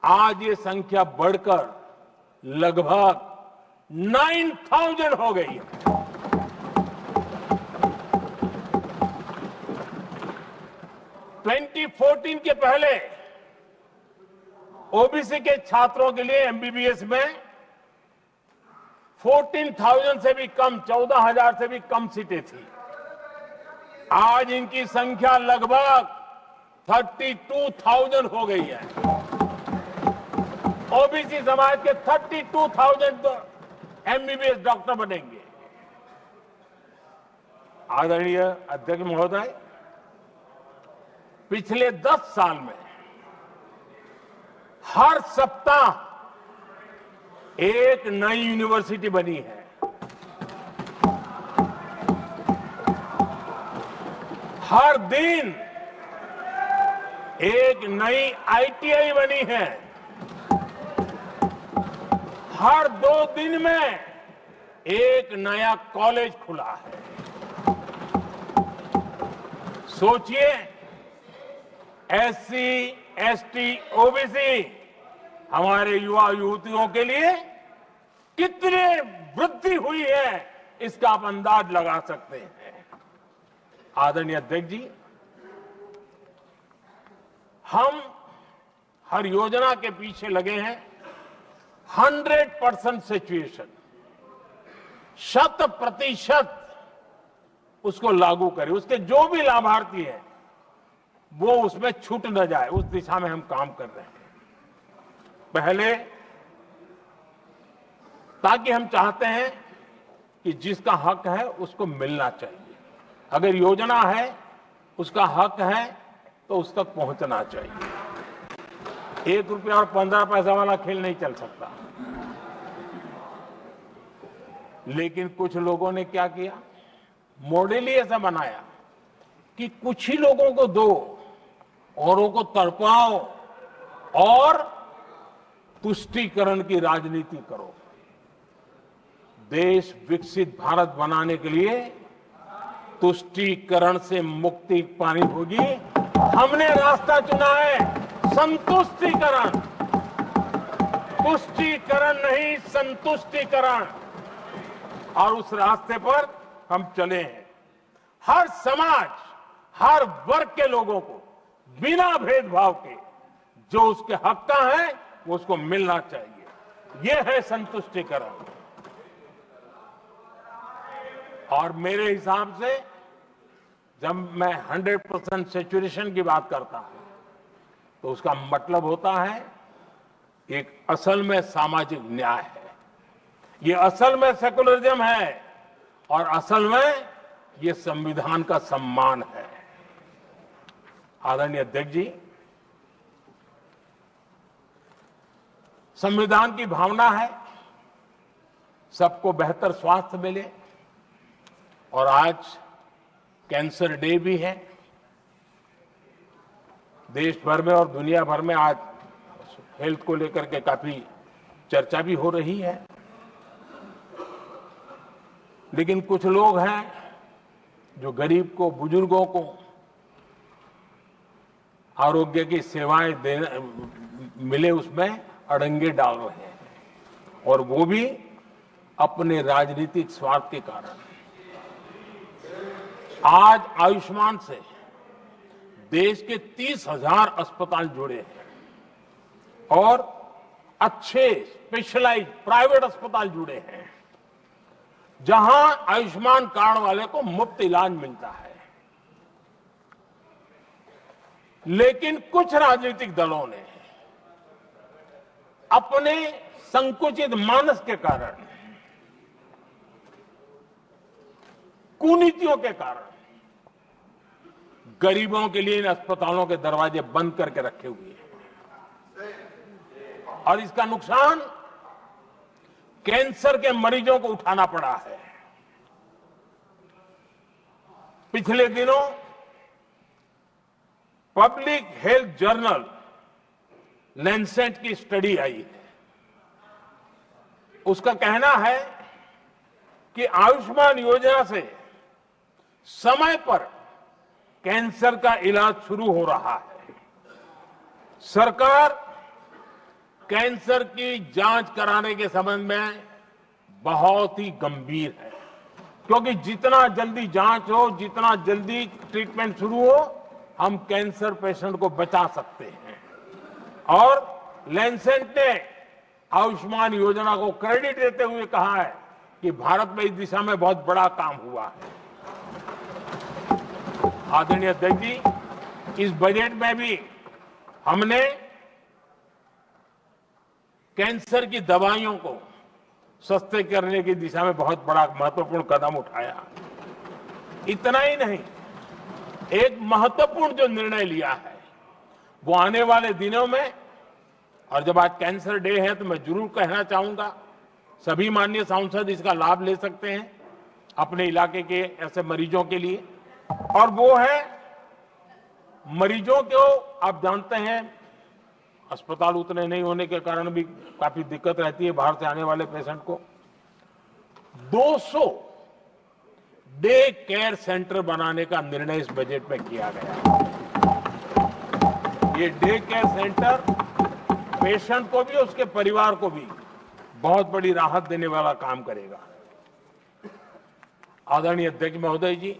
आज ये संख्या बढ़कर लगभग 9,000 हो गई है। ट्वेंटी 14 के पहले ओबीसी के छात्रों के लिए एमबीबीएस में 14,000 से भी कम, 14,000 से भी कम सीटें थी। आज इनकी संख्या लगभग 32,000 हो गई है। ओबीसी समाज के 32,000 एमबीबीएस डॉक्टर बनेंगे। आदरणीय अध्यक्ष महोदय, पिछले 10 साल में हर सप्ताह एक नई यूनिवर्सिटी बनी है। हर दिन एक नई आईटीआई बनी है। हर 2 दिन में एक नया कॉलेज खुला है। सोचिए, एससी, एसटी, ओबीसी हमारे युवा युवतियों के लिए कितनी वृद्धि हुई है, इसका आप अंदाज लगा सकते हैं। आदरणीय अध्यक्ष जी, हम हर योजना के पीछे लगे हैं 100% सिचुएशन, 100% उसको लागू करें। उसके जो भी लाभार्थी हैं वो उसमें छूट न जाए, उस दिशा में हम काम कर रहे हैं। पहले, ताकि हम चाहते हैं कि जिसका हक है उसको मिलना चाहिए। अगर योजना है, उसका हक है, तो उस तक पहुंचना चाहिए। 1 रुपया और 15 पैसा वाला खेल नहीं चल सकता। लेकिन कुछ लोगों ने क्या किया, मॉडल ही ऐसा बनाया कि कुछ ही लोगों को दो, औरों को तड़पाओ और तुष्टीकरण की राजनीति करो। देश विकसित भारत बनाने के लिए तुष्टीकरण से मुक्ति पानी होगी। हमने रास्ता चुना है संतुष्टीकरण, तुष्टीकरण नहीं, संतुष्टीकरण। और उस रास्ते पर हम चले हैं। हर समाज, हर वर्ग के लोगों को बिना भेदभाव के जो उसके हक का है वो उसको मिलना चाहिए। ये है संतुष्टीकरण। और मेरे हिसाब से जब मैं 100% सैचुरेशन की बात करता हूं तो उसका मतलब होता है एक असल में सामाजिक न्याय है, ये असल में सेकुलरिज्म है और असल में ये संविधान का सम्मान है। आदरणीय अध्यक्ष जी, संविधान की भावना है सबको बेहतर स्वास्थ्य मिले, और आज कैंसर डे भी है। देश भर में और दुनिया भर में आज हेल्थ को लेकर के काफी चर्चा भी हो रही है। लेकिन कुछ लोग हैं जो गरीब को, बुजुर्गों को आरोग्य की सेवाएं देने मिले उसमें अड़ंगे डाल रहे हैं, और वो भी अपने राजनीतिक स्वार्थ के कारण। आज आयुष्मान से देश के 30,000 अस्पताल जुड़े हैं और अच्छे स्पेशलाइज प्राइवेट अस्पताल जुड़े हैं, जहां आयुष्मान कार्ड वाले को मुफ्त इलाज मिलता है। लेकिन कुछ राजनीतिक दलों ने अपने संकुचित मानस के कारण, कुनीतियों के कारण गरीबों के लिए इन अस्पतालों के दरवाजे बंद करके रखे हुए हैं, और इसका नुकसान कैंसर के मरीजों को उठाना पड़ा है। पिछले दिनों पब्लिक हेल्थ जर्नल लैंसेट की स्टडी आई है। उसका कहना है कि आयुष्मान योजना से समय पर कैंसर का इलाज शुरू हो रहा है। सरकार कैंसर की जांच कराने के संबंध में बहुत ही गंभीर है, क्योंकि जितना जल्दी जांच हो, जितना जल्दी ट्रीटमेंट शुरू हो, हम कैंसर पेशेंट को बचा सकते हैं। और लैंसेट ने आयुष्मान योजना को क्रेडिट देते हुए कहा है कि भारत में इस दिशा में बहुत बड़ा काम हुआ है। आदरणीय अध्यक्ष जी, इस बजट में भी हमने कैंसर की दवाइयों को सस्ते करने की दिशा में बहुत बड़ा महत्वपूर्ण कदम उठाया। इतना ही नहीं, एक महत्वपूर्ण जो निर्णय लिया है वो आने वाले दिनों में, और जब आज कैंसर डे है तो मैं जरूर कहना चाहूंगा, सभी माननीय सांसद इसका लाभ ले सकते हैं अपने इलाके के ऐसे मरीजों के लिए। और वो है मरीजों को, आप जानते हैं अस्पताल उतने नहीं होने के कारण भी काफी दिक्कत रहती है बाहर से आने वाले पेशेंट को। 200 डे केयर सेंटर बनाने का निर्णय इस बजट में किया गया। ये डे केयर सेंटर पेशेंट को भी, उसके परिवार को भी बहुत बड़ी राहत देने वाला काम करेगा। आदरणीय अध्यक्ष महोदय जी,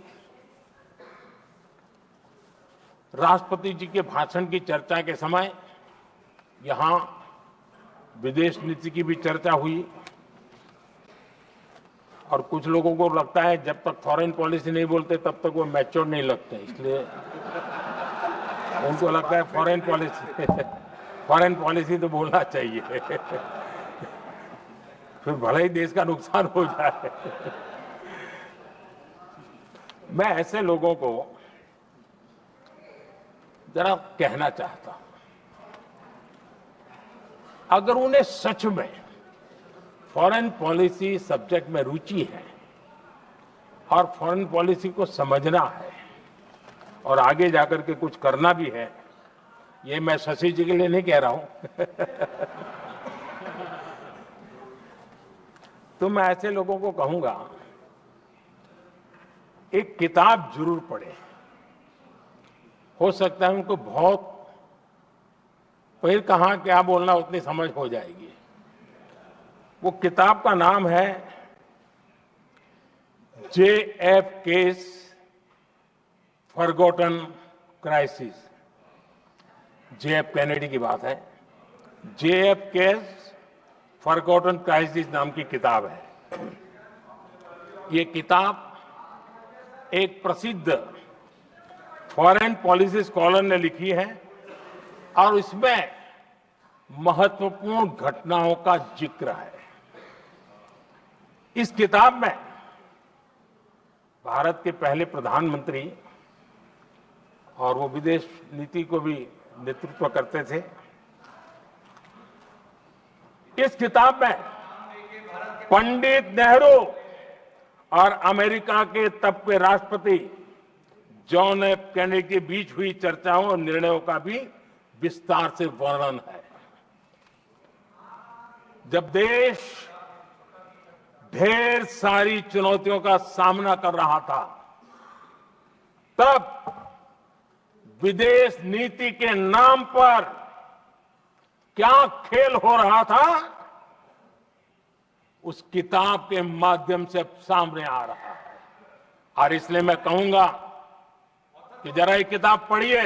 राष्ट्रपति जी के भाषण की चर्चा के समय यहां विदेश नीति की भी चर्चा हुई, और कुछ लोगों को लगता है जब तक फॉरेन पॉलिसी नहीं बोलते तब तक वो मैच्योर नहीं लगते, इसलिए उनको लगता है फॉरेन पॉलिसी तो बोलना चाहिए फिर भले ही देश का नुकसान हो जाए। मैं ऐसे लोगों को जरा कहना चाहता हूं, अगर उन्हें सच में फॉरेन पॉलिसी सब्जेक्ट में रुचि है और फॉरेन पॉलिसी को समझना है और आगे जाकर के कुछ करना भी है, ये मैं शशि जी के लिए नहीं कह रहा हूं तो मैं ऐसे लोगों को कहूंगा, एक किताब जरूर पढ़ें। हो सकता है उनको बहुत फिर कहां क्या बोलना उतनी समझ हो जाएगी। वो किताब का नाम है JF case forgotten crisis. JF Kennedy की बात है। JF केस फॉरगॉटन क्राइसिस नाम की किताब है। ये किताब एक प्रसिद्ध फॉरेन पॉलिसी स्कॉलर ने लिखी है और इसमें महत्वपूर्ण घटनाओं का जिक्र है। इस किताब में भारत के पहले प्रधानमंत्री, और वो विदेश नीति को भी नेतृत्व करते थे, इस किताब में पंडित नेहरू और अमेरिका के तब के राष्ट्रपति जॉन एफ कैनेडी के बीच हुई चर्चाओं और निर्णयों का भी विस्तार से वर्णन है। जब देश ढेर सारी चुनौतियों का सामना कर रहा था, तब विदेश नीति के नाम पर क्या खेल हो रहा था, उस किताब के माध्यम से सामने आ रहा है। और इसलिए मैं कहूंगा कि जरा ये किताब पढ़िए।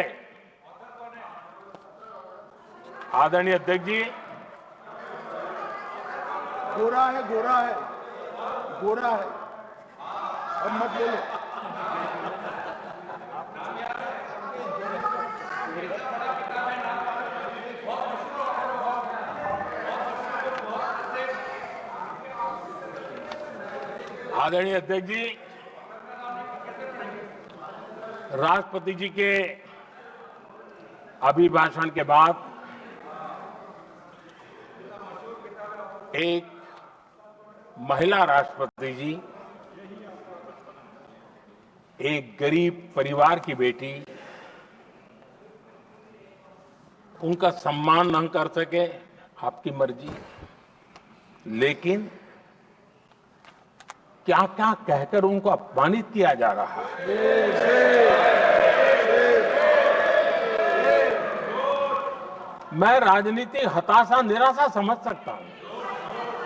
आदरणीय अध्यक्ष जी, गोरा है, गोरा है, गोरा है, अब मत बोलो। आदरणीय अध्यक्ष जी, राष्ट्रपति जी के अभिभाषण के बाद एक महिला राष्ट्रपति जी एक गरीब परिवार की बेटी, उनका सम्मान न कर सके, आपकी मर्जी, लेकिन क्या क्या कहकर उनको अपमानित किया जा रहा है। मैं राजनीतिक हताशा निराशा समझ सकता हूं,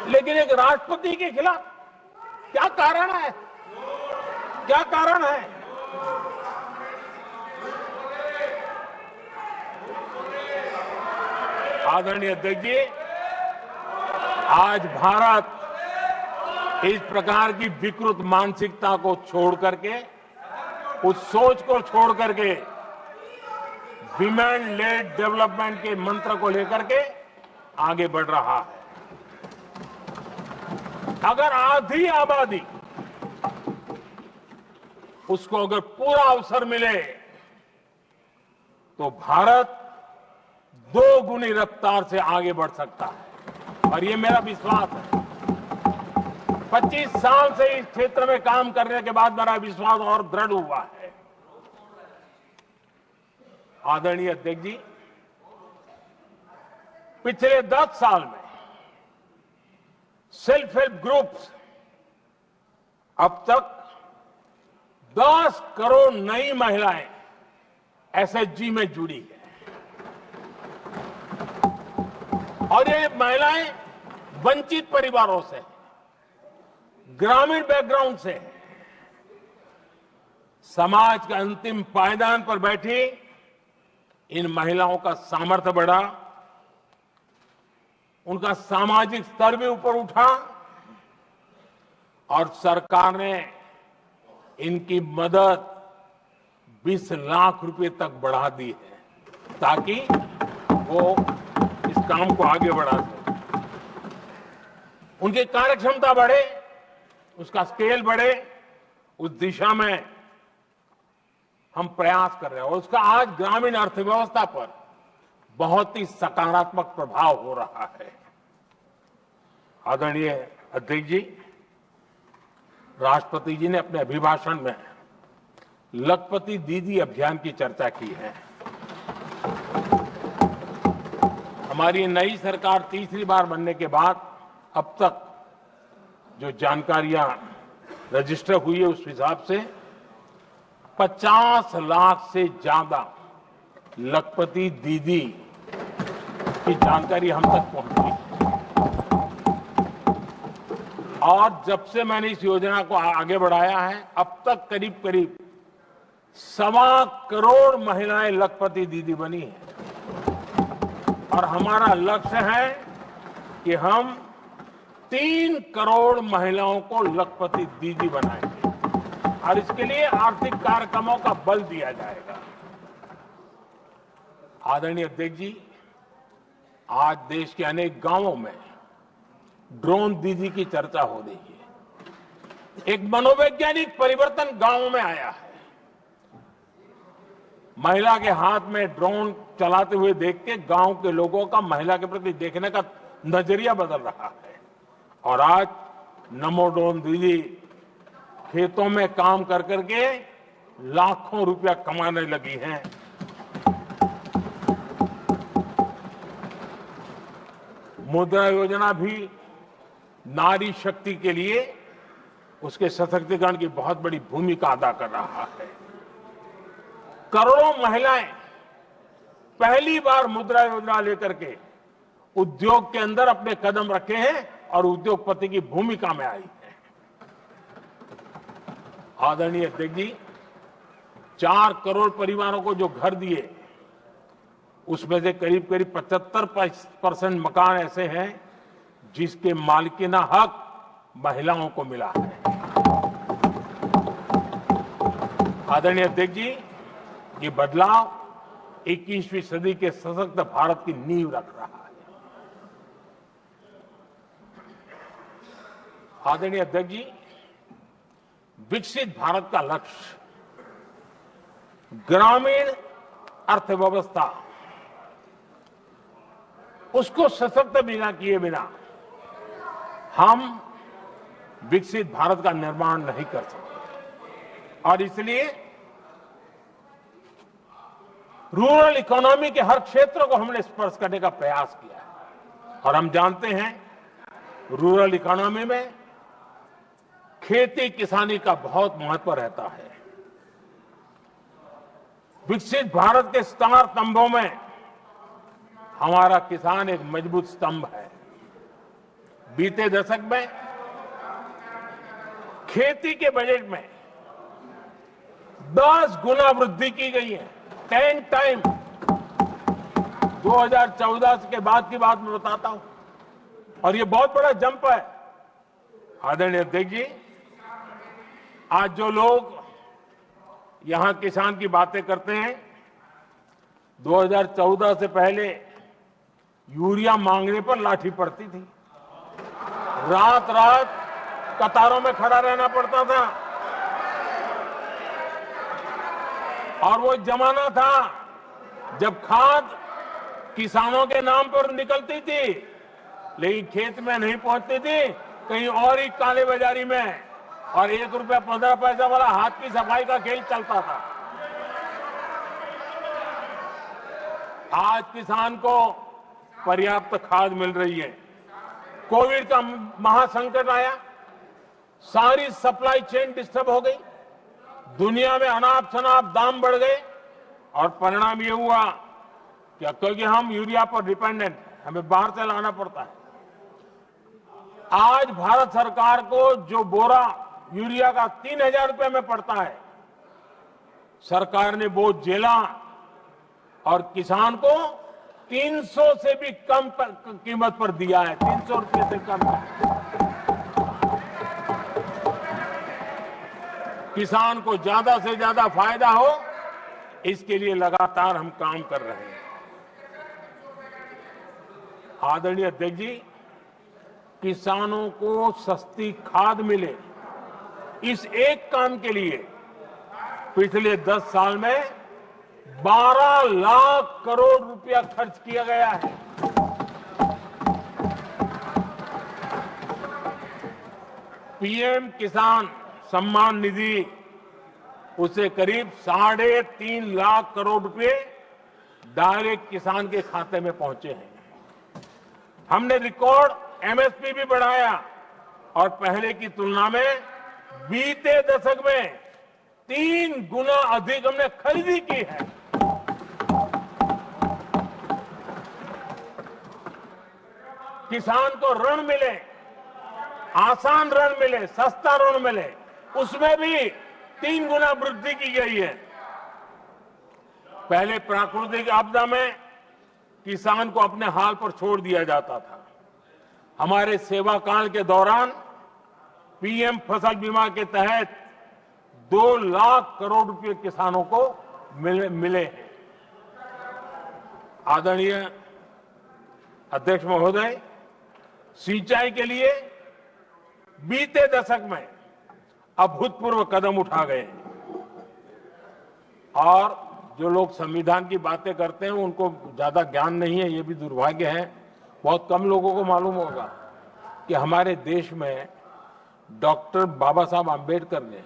लेकिन एक राष्ट्रपति के खिलाफ क्या कारण है? क्या कारण है? आदरणीय अध्यक्ष जी, आज भारत इस प्रकार की विकृत मानसिकता को छोड़ करके, उस सोच को छोड़ करके विमेन लेड डेवलपमेंट के मंत्र को लेकर के आगे बढ़ रहा है। अगर आधी आबादी उसको अगर पूरा अवसर मिले तो भारत 2 गुनी रफ्तार से आगे बढ़ सकता है, और ये मेरा विश्वास है। 25 साल से इस क्षेत्र में काम करने के बाद मेरा विश्वास और दृढ़ हुआ है। आदरणीय अध्यक्ष जी, पिछले 10 साल में सेल्फ हेल्प ग्रुप्स अब तक 10 करोड़ नई महिलाएं एसएचजी में जुड़ी है, और ये महिलाएं वंचित परिवारों से, ग्रामीण बैकग्राउंड से, समाज के अंतिम पायदान पर बैठी इन महिलाओं का सामर्थ्य बढ़ा, उनका सामाजिक स्तर भी ऊपर उठा, और सरकार ने इनकी मदद 20 लाख रुपए तक बढ़ा दी है, ताकि वो इस काम को आगे बढ़ा सके, उनकी कार्यक्षमता बढ़े, उसका स्केल बढ़े। उस दिशा में हम प्रयास कर रहे हैं, और उसका आज ग्रामीण अर्थव्यवस्था पर बहुत ही सकारात्मक प्रभाव हो रहा है। आदरणीय अध्यक्ष जी, राष्ट्रपति जी ने अपने अभिभाषण में लखपति दीदी अभियान की चर्चा की है। हमारी नई सरकार तीसरी बार बनने के बाद अब तक जो जानकारियां रजिस्टर हुई है, उस हिसाब से 50 लाख से ज्यादा लखपति दीदी की जानकारी हम तक पहुंची है। और जब से मैंने इस योजना को आगे बढ़ाया है, अब तक करीब करीब 1.25 करोड़ महिलाएं लखपति दीदी बनी हैं, और हमारा लक्ष्य है कि हम 3 करोड़ महिलाओं को लखपति दीदी बनाएंगे, और इसके लिए आर्थिक कार्यक्रमों का बल दिया जाएगा। आदरणीय अध्यक्ष जी, आज देश के अनेक गांवों में ड्रोन दीदी की चर्चा हो रही है। एक मनोवैज्ञानिक परिवर्तन गांवों में आया है। महिला के हाथ में ड्रोन चलाते हुए देख के गांव के लोगों का महिला के प्रति देखने का नजरिया बदल रहा है, और आज नमो ड्रोन दीदी खेतों में काम कर करके लाखों रुपया कमाने लगी हैं। मुद्रा योजना भी नारी शक्ति के लिए, उसके सशक्तिकरण की बहुत बड़ी भूमिका अदा कर रहा है। करोड़ों महिलाएं पहली बार मुद्रा योजना लेकर के उद्योग के अंदर अपने कदम रखे हैं, और उद्योगपति की भूमिका में आई है। आदरणीय अध्यक्ष जी, 4 करोड़ परिवारों को जो घर दिए, उसमें से करीब करीब 75% मकान ऐसे हैं जिसके मालिकाना हक महिलाओं को मिला है। आदरणीय अध्यक्ष जी, ये बदलाव 21वीं सदी के सशक्त भारत की नींव रख रहा है। आदरणीय अध्यक्ष जी, विकसित भारत का लक्ष्य ग्रामीण अर्थव्यवस्था, उसको सशक्त बिना किए बिना हम विकसित भारत का निर्माण नहीं कर सकते। और इसलिए रूरल इकोनॉमी के हर क्षेत्र को हमने स्पर्श करने का प्रयास किया है। और हम जानते हैं रूरल इकोनॉमी में खेती किसानी का बहुत महत्व रहता है। विकसित भारत के 4 स्तंभों में हमारा किसान एक मजबूत स्तंभ है। बीते दशक में खेती के बजट में 10 गुना वृद्धि की गई है, 10 टाइम। 2014 के बाद की बात मैं बताता हूं, और ये बहुत बड़ा जंप है। आदरणीय अध्यक्ष जी, आज जो लोग यहां किसान की बातें करते हैं, 2014 से पहले यूरिया मांगने पर लाठी पड़ती थी, रात रात कतारों में खड़ा रहना पड़ता था, और वो जमाना था जब खाद किसानों के नाम पर निकलती थी लेकिन खेत में नहीं पहुंचती थी, कहीं और ही काले बाजारी में, और 1 रुपया 15 पैसा वाला हाथ की सफाई का खेल चलता था। आज किसान को पर्याप्त खाद मिल रही है। कोविड का महासंकट आया, सारी सप्लाई चेन डिस्टर्ब हो गई, दुनिया में अनाप शनाप दाम बढ़ गए, और परिणाम ये हुआ कि क्योंकि हम यूरिया पर डिपेंडेंट हैं, हमें बाहर से लाना पड़ता है। आज भारत सरकार को जो बोरा यूरिया का 3000 रुपए में पड़ता है, सरकार ने वो झेला और किसान को 300 से भी कम कीमत पर दिया है, 300 रुपए से कम। किसान को ज्यादा से ज्यादा फायदा हो, इसके लिए लगातार हम काम कर रहे हैं। आदरणीय अध्यक्ष जी, किसानों को सस्ती खाद मिले, इस एक काम के लिए पिछले 10 साल में 12 लाख करोड़ रुपया खर्च किया गया है। पीएम किसान सम्मान निधि, उसे करीब 3.5 लाख करोड़ रुपए डायरेक्ट किसान के खाते में पहुंचे हैं। हमने रिकॉर्ड एमएसपी भी बढ़ाया, और पहले की तुलना में बीते दशक में 3 गुना अधिक हमने खरीदी की है। किसान को ऋण मिले, आसान ऋण मिले, सस्ता ऋण मिले, उसमें भी 3 गुना वृद्धि की गई है। पहले प्राकृतिक आपदा में किसान को अपने हाल पर छोड़ दिया जाता था। हमारे सेवा काल के दौरान पीएम फसल बीमा के तहत 2 लाख करोड़ रुपए किसानों को मिले हैं। आदरणीय अध्यक्ष महोदय, सिंचाई के लिए बीते दशक में अभूतपूर्व कदम उठा गए हैं, और जो लोग संविधान की बातें करते हैं उनको ज्यादा ज्ञान नहीं है, ये भी दुर्भाग्य है। बहुत कम लोगों को मालूम होगा कि हमारे देश में डॉक्टर बाबा साहब आंबेडकर ने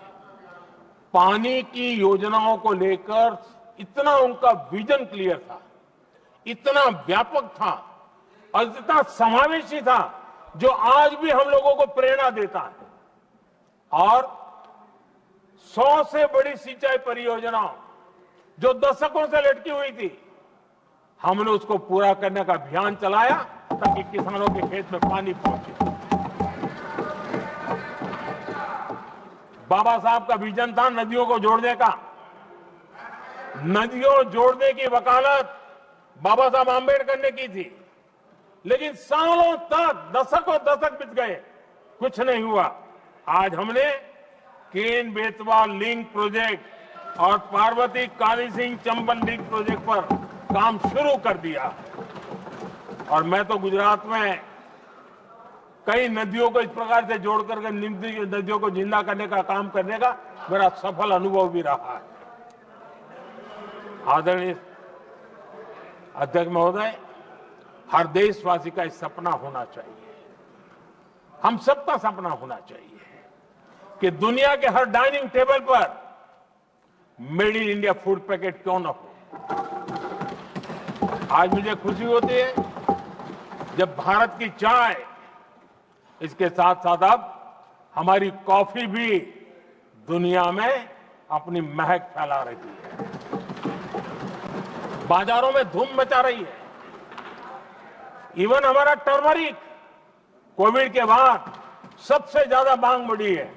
पानी की योजनाओं को लेकर इतना उनका विजन क्लियर था, इतना व्यापक था और इतना समावेशी था, जो आज भी हम लोगों को प्रेरणा देता है। और 100 से बड़ी सिंचाई परियोजना जो दशकों से लटकी हुई थी, हमने उसको पूरा करने का अभियान चलाया ताकि किसानों के खेत में पानी पहुंचे। बाबा साहब का विजन था नदियों को जोड़ने का। नदियों जोड़ने की वकालत बाबा साहब आंबेडकर ने की थी, लेकिन सालों तक, दशकों दशक बीत गए, कुछ नहीं हुआ। आज हमने केन बेतवा लिंक प्रोजेक्ट और पार्वती काली सिंह चंबल लिंक प्रोजेक्ट पर काम शुरू कर दिया, और मैं तो गुजरात में कई नदियों को इस प्रकार से जोड़कर नदियों को जिंदा करने का काम करने का मेरा सफल अनुभव भी रहा है। आदरणीय अध्यक्ष महोदय, हर देशवासी का एक सपना होना चाहिए हम सबका सपना होना चाहिए कि दुनिया के हर डाइनिंग टेबल पर made in India food packet क्यों न हो। आज मुझे खुशी होती है जब भारत की चाय, इसके साथ साथ अब हमारी कॉफी भी दुनिया में अपनी महक फैला रही है, बाजारों में धूम मचा रही है। इवन हमारा टर्मरिक कोविड के बाद सबसे ज्यादा मांग बढ़ी है।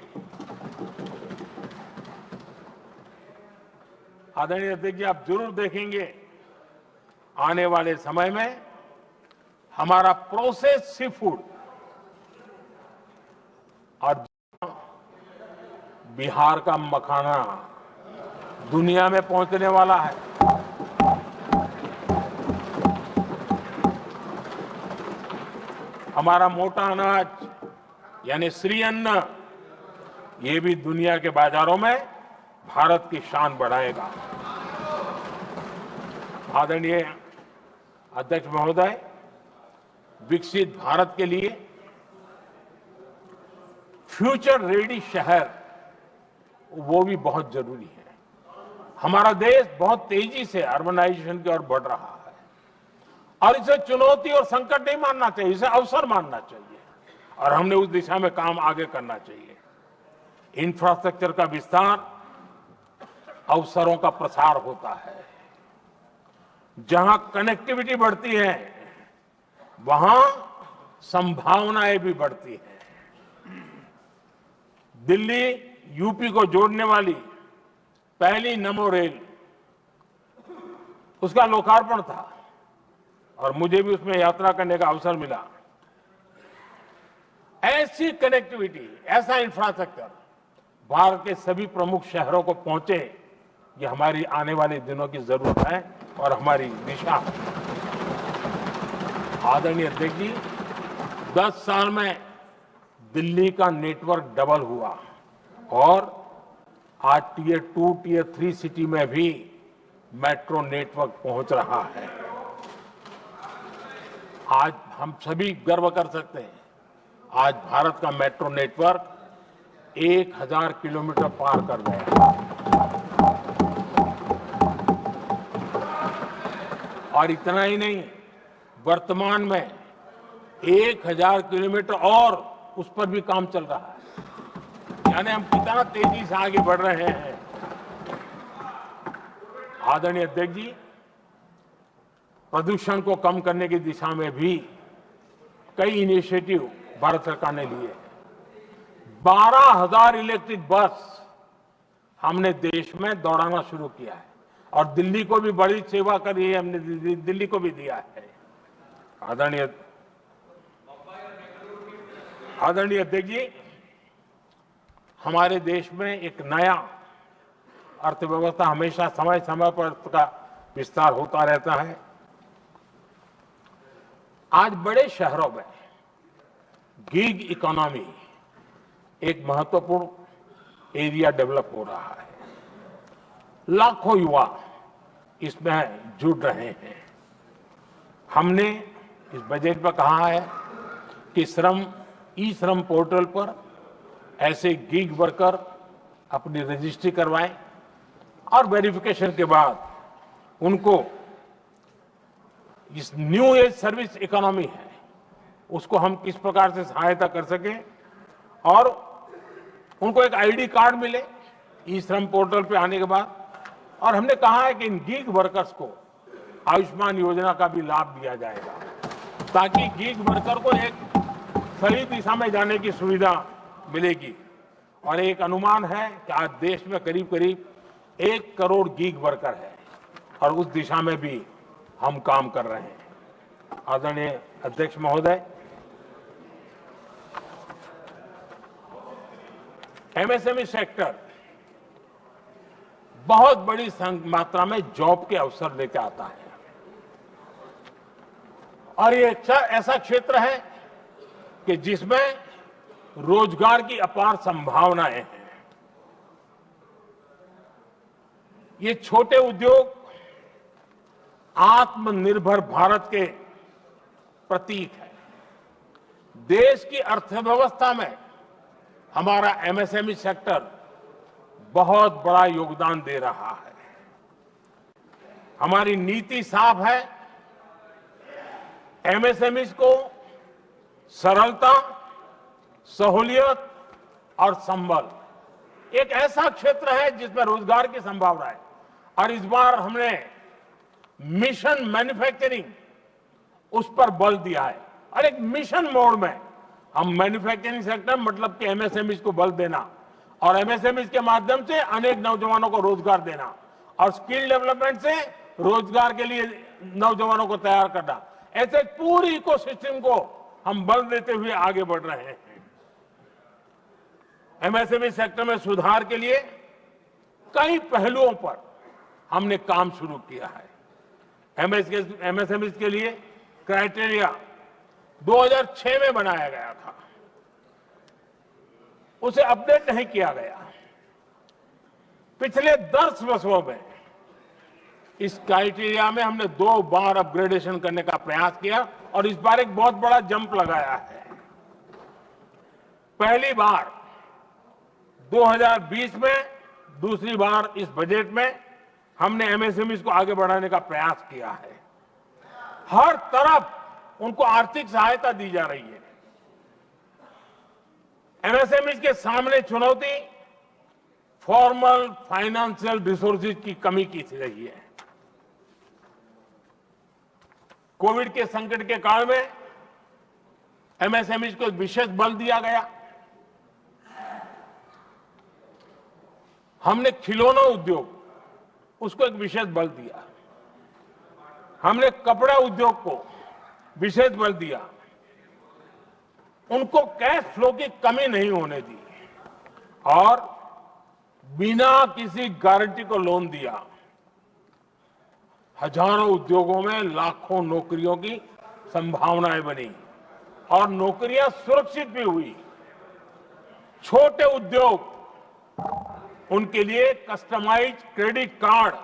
आदरणीय अध्यक्ष जी, आप जरूर देखेंगे आने वाले समय में हमारा प्रोसेस सी फूड और बिहार का मखाना दुनिया में पहुंचने वाला है। हमारा मोटा अनाज यानी श्री अन्न, ये भी दुनिया के बाजारों में भारत की शान बढ़ाएगा। आदरणीय अध्यक्ष महोदय, विकसित भारत के लिए फ्यूचर रेडी शहर वो भी बहुत जरूरी है। हमारा देश बहुत तेजी से अर्बनाइजेशन की ओर बढ़ रहा है और इसे चुनौती और संकट नहीं मानना चाहिए, इसे अवसर मानना चाहिए और हमने उस दिशा में काम आगे करना चाहिए। इंफ्रास्ट्रक्चर का विस्तार अवसरों का प्रसार होता है। जहां कनेक्टिविटी बढ़ती है वहां संभावनाएं भी बढ़ती हैं। दिल्ली यूपी को जोड़ने वाली पहली नमो रेल, उसका लोकार्पण था और मुझे भी उसमें यात्रा करने का अवसर मिला। ऐसी कनेक्टिविटी, ऐसा इंफ्रास्ट्रक्चर भारत के सभी प्रमुख शहरों को पहुंचे, ये हमारी आने वाले दिनों की जरूरत है और हमारी दिशा है। आदरणीय अध्यक्ष जी, 10 साल में दिल्ली का नेटवर्क डबल हुआ और आज टियर 2, टियर 3 सिटी में भी मेट्रो नेटवर्क पहुंच रहा है। आज हम सभी गर्व कर सकते हैं, आज भारत का मेट्रो नेटवर्क 1000 किलोमीटर पार कर गया और इतना ही नहीं, वर्तमान में 1000 किलोमीटर और उस पर भी काम चल रहा है। यानी हम कितना तेजी से आगे बढ़ रहे हैं। आदरणीय अध्यक्ष जी, प्रदूषण को कम करने की दिशा में भी कई इनिशिएटिव भारत सरकार ने लिए। 12,000 इलेक्ट्रिक बस हमने देश में दौड़ाना शुरू किया है और दिल्ली को भी बड़ी सेवा करी है, हमने दिल्ली को भी दिया है। आदरणीय अध्यक्ष जी, हमारे देश में एक नया अर्थव्यवस्था हमेशा समय समय पर उसका विस्तार होता रहता है। आज बड़े शहरों में गिग इकोनॉमी एक महत्वपूर्ण एरिया डेवलप हो रहा है। लाखों युवा इसमें जुड़ रहे हैं। हमने इस बजट में कहा है कि ई श्रम पोर्टल पर ऐसे गिग वर्कर अपनी रजिस्ट्री करवाएं और वेरिफिकेशन के बाद उनको इस न्यू एज सर्विस इकोनॉमी है उसको हम किस प्रकार से सहायता कर सकें और उनको एक आईडी कार्ड मिले ई श्रम पोर्टल पे आने के बाद। और हमने कहा है कि इन गिग वर्कर्स को आयुष्मान योजना का भी लाभ दिया जाएगा ताकि गिग वर्कर को एक सही दिशा में जाने की सुविधा मिलेगी। और एक अनुमान है कि आज देश में करीब करीब 1 करोड़ गिग वर्कर है और उस दिशा में भी हम काम कर रहे हैं। आदरणीय अध्यक्ष महोदय, एमएसएमई सेक्टर बहुत बड़ी मात्रा में जॉब के अवसर लेकर आता है और ये ऐसा क्षेत्र है कि जिसमें रोजगार की अपार संभावनाएं हैं। ये छोटे उद्योग आत्मनिर्भर भारत के प्रतीक है। देश की अर्थव्यवस्था में हमारा एमएसएमई सेक्टर बहुत बड़ा योगदान दे रहा है। हमारी नीति साफ है, एमएसएमई को सरलता, सहूलियत और संबल, एक ऐसा क्षेत्र है जिसमें रोजगार की संभावना है। और इस बार हमने मिशन मैन्युफैक्चरिंग उस पर बल दिया है और एक मिशन मोड में हम मैन्युफैक्चरिंग सेक्टर मतलब कि एमएसएमई को बल देना और एमएसएमई के माध्यम से अनेक नौजवानों को रोजगार देना और स्किल डेवलपमेंट से रोजगार के लिए नौजवानों को तैयार करना, ऐसे पूरी इकोसिस्टम को हम बल देते हुए आगे बढ़ रहे हैं। एमएसएमई सेक्टर में सुधार के लिए कई पहलुओं पर हमने काम शुरू किया है। एमएसएमई के लिए क्राइटेरिया 2006 में बनाया गया था, उसे अपडेट नहीं किया गया। पिछले 10 वर्षों में इस क्राइटेरिया में हमने 2 बार अपग्रेडेशन करने का प्रयास किया और इस बार एक बहुत बड़ा जंप लगाया है। पहली बार 2020 में, दूसरी बार इस बजट में हमने एमएसएमई को आगे बढ़ाने का प्रयास किया है। हर तरफ उनको आर्थिक सहायता दी जा रही है। एमएसएमई के सामने चुनौती फॉर्मल फाइनेंशियल रिसोर्सेज की कमी की रही है। कोविड के संकट के काल में एमएसएमई को विशेष बल दिया गया। हमने खिलौना उद्योग उसको एक विशेष बल दिया। हमने कपड़ा उद्योग को विशेष बल दिया। उनको कैश फ्लो की कमी नहीं होने दी और बिना किसी गारंटी को लोन दिया। हजारों उद्योगों में लाखों नौकरियों की संभावनाएं बनी और नौकरियां सुरक्षित भी हुई। छोटे उद्योग, उनके लिए customise credit card,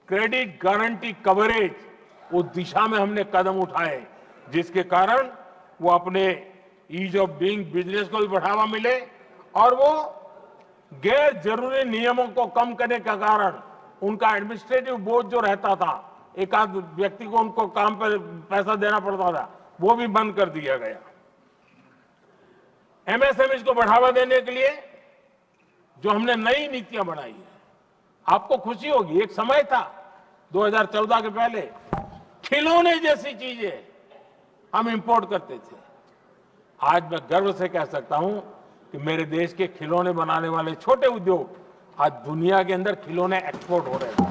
credit guarantee coverage, उस दिशा में हमने कदम उठाए जिसके कारण वो अपने ईज ऑफ डूइंग बिजनेस को भी बढ़ावा मिले और वो गैर जरूरी नियमों को कम करने के कारण उनका एडमिनिस्ट्रेटिव बोझ जो रहता था, एक आध व्यक्ति को उनको काम पर पैसा देना पड़ता था, वो भी बंद कर दिया गया। एमएसएमई को बढ़ावा देने के लिए जो हमने नई नीतियां बनाई है, आपको खुशी होगी, एक समय था 2014 के पहले खिलौने जैसी चीजें हम इंपोर्ट करते थे। आज मैं गर्व से कह सकता हूं कि मेरे देश के खिलौने बनाने वाले छोटे उद्योग आज दुनिया के अंदर खिलौने एक्सपोर्ट हो रहे हैं।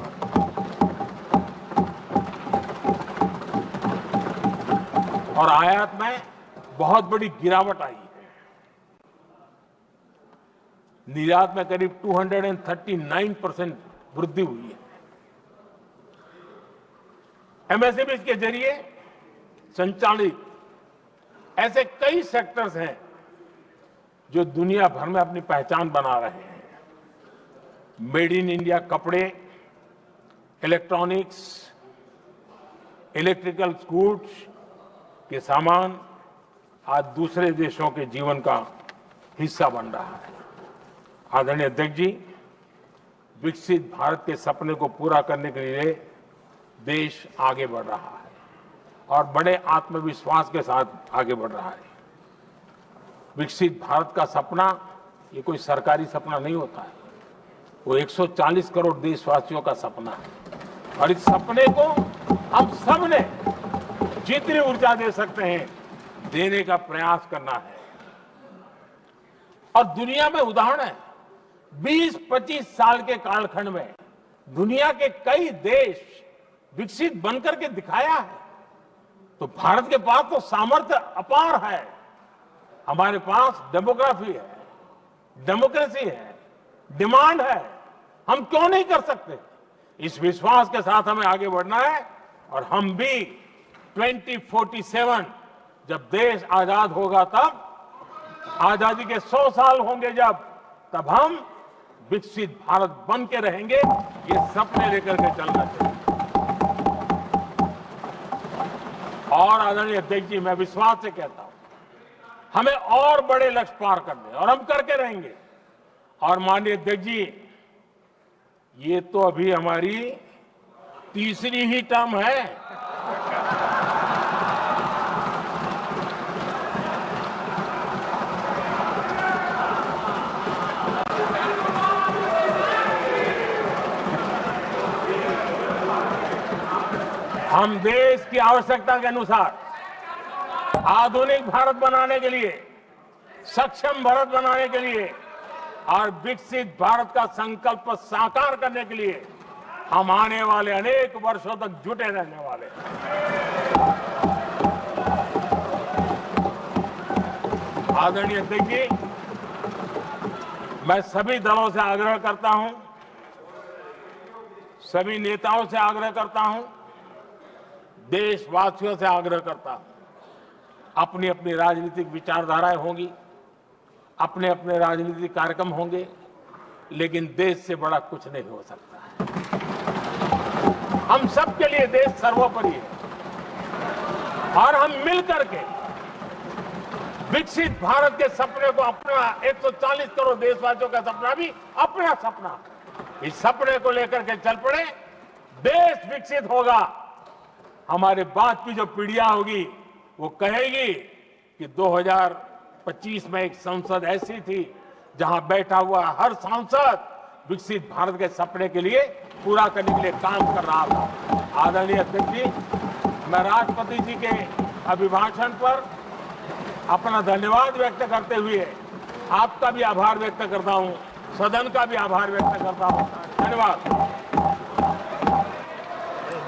और आयात में बहुत बड़ी गिरावट आई है। निर्यात में करीब 239% वृद्धि हुई है। एमएसएमई के जरिए संचालित ऐसे कई सेक्टर्स हैं जो दुनिया भर में अपनी पहचान बना रहे हैं। मेड इन इंडिया कपड़े, इलेक्ट्रॉनिक्स, इलेक्ट्रिकल गुड्स के सामान आज दूसरे देशों के जीवन का हिस्सा बन रहा है। आदरणीय अध्यक्ष जी, विकसित भारत के सपने को पूरा करने के लिए देश आगे बढ़ रहा है और बड़े आत्मविश्वास के साथ आगे बढ़ रहा है। विकसित भारत का सपना ये कोई सरकारी सपना नहीं होता है, वो 140 करोड़ देशवासियों का सपना है और इस सपने को हम सब ने जितनी ऊर्जा दे सकते हैं देने का प्रयास करना है। और दुनिया में उदाहरण है, 20-25 साल के कालखंड में दुनिया के कई देश विकसित बनकर के दिखाया है। तो भारत के पास तो सामर्थ्य अपार है। हमारे पास डेमोग्राफी है, डेमोक्रेसी है, डिमांड है, हम क्यों नहीं कर सकते? इस विश्वास के साथ हमें आगे बढ़ना है और हम भी 2047 जब देश आजाद होगा, तब आजादी के 100 साल होंगे जब, तब हम विकसित भारत बन के रहेंगे। ये सपने लेकर के चलना चाहिए। और आदरणीय अध्यक्ष जी, मैं विश्वास से कहता हूं हमें और बड़े लक्ष्य पार करने, और हम करके रहेंगे। और माननीय अध्यक्ष जी, ये तो अभी हमारी तीसरी ही टर्म है। हम देश की आवश्यकता के अनुसार आधुनिक भारत बनाने के लिए, सक्षम भारत बनाने के लिए और विकसित भारत का संकल्प साकार करने के लिए हम आने वाले अनेक वर्षों तक जुटे रहने वाले हैं। आदरणीय अध्यक्ष जी, मैं सभी दलों से आग्रह करता हूं, सभी नेताओं से आग्रह करता हूं, देशवासियों से आग्रह करता हूं, अपनी अपनी राजनीतिक विचारधाराएं होंगी, अपने अपने राजनीतिक कार्यक्रम होंगे, लेकिन देश से बड़ा कुछ नहीं हो सकता है। हम सबके लिए देश सर्वोपरि है और हम मिलकर के विकसित भारत के सपने को, अपना 140 करोड़ देशवासियों का सपना भी अपना सपना, इस सपने को लेकर के चल पड़े। देश विकसित होगा, हमारे बाद की जो पीढ़ियां होगी वो कहेगी कि 2025 में एक संसद ऐसी थी जहां बैठा हुआ हर सांसद विकसित भारत के सपने के लिए पूरा करने के लिए काम कर रहा था। आदरणीय अध्यक्ष जी, मैं राष्ट्रपति जी के अभिभाषण पर अपना धन्यवाद व्यक्त करते हुए आपका भी आभार व्यक्त करता हूं, सदन का भी आभार व्यक्त करता हूं। धन्यवाद।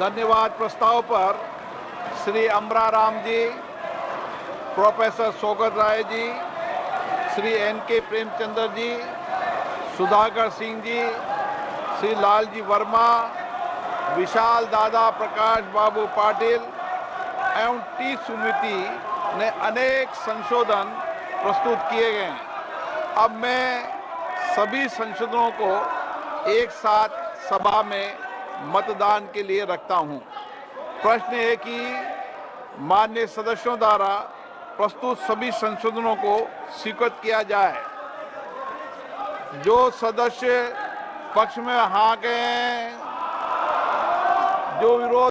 धन्यवाद। प्रस्ताव पर श्री अमरा राम जी, प्रोफेसर सौगत राय जी, श्री एन.के. प्रेमचंद्र जी, सुधाकर सिंह जी, श्री लालजी वर्मा, विशाल दादा, प्रकाश बाबू पाटिल एवं टी सुमिति ने अनेक संशोधन प्रस्तुत किए गए हैं। अब मैं सभी संशोधनों को एक साथ सभा में मतदान के लिए रखता हूं। प्रश्न है कि माननीय सदस्यों द्वारा प्रस्तुत सभी संशोधनों को स्वीकृत किया जाए। जो सदस्य पक्ष में हाँ कहें, जो विरोध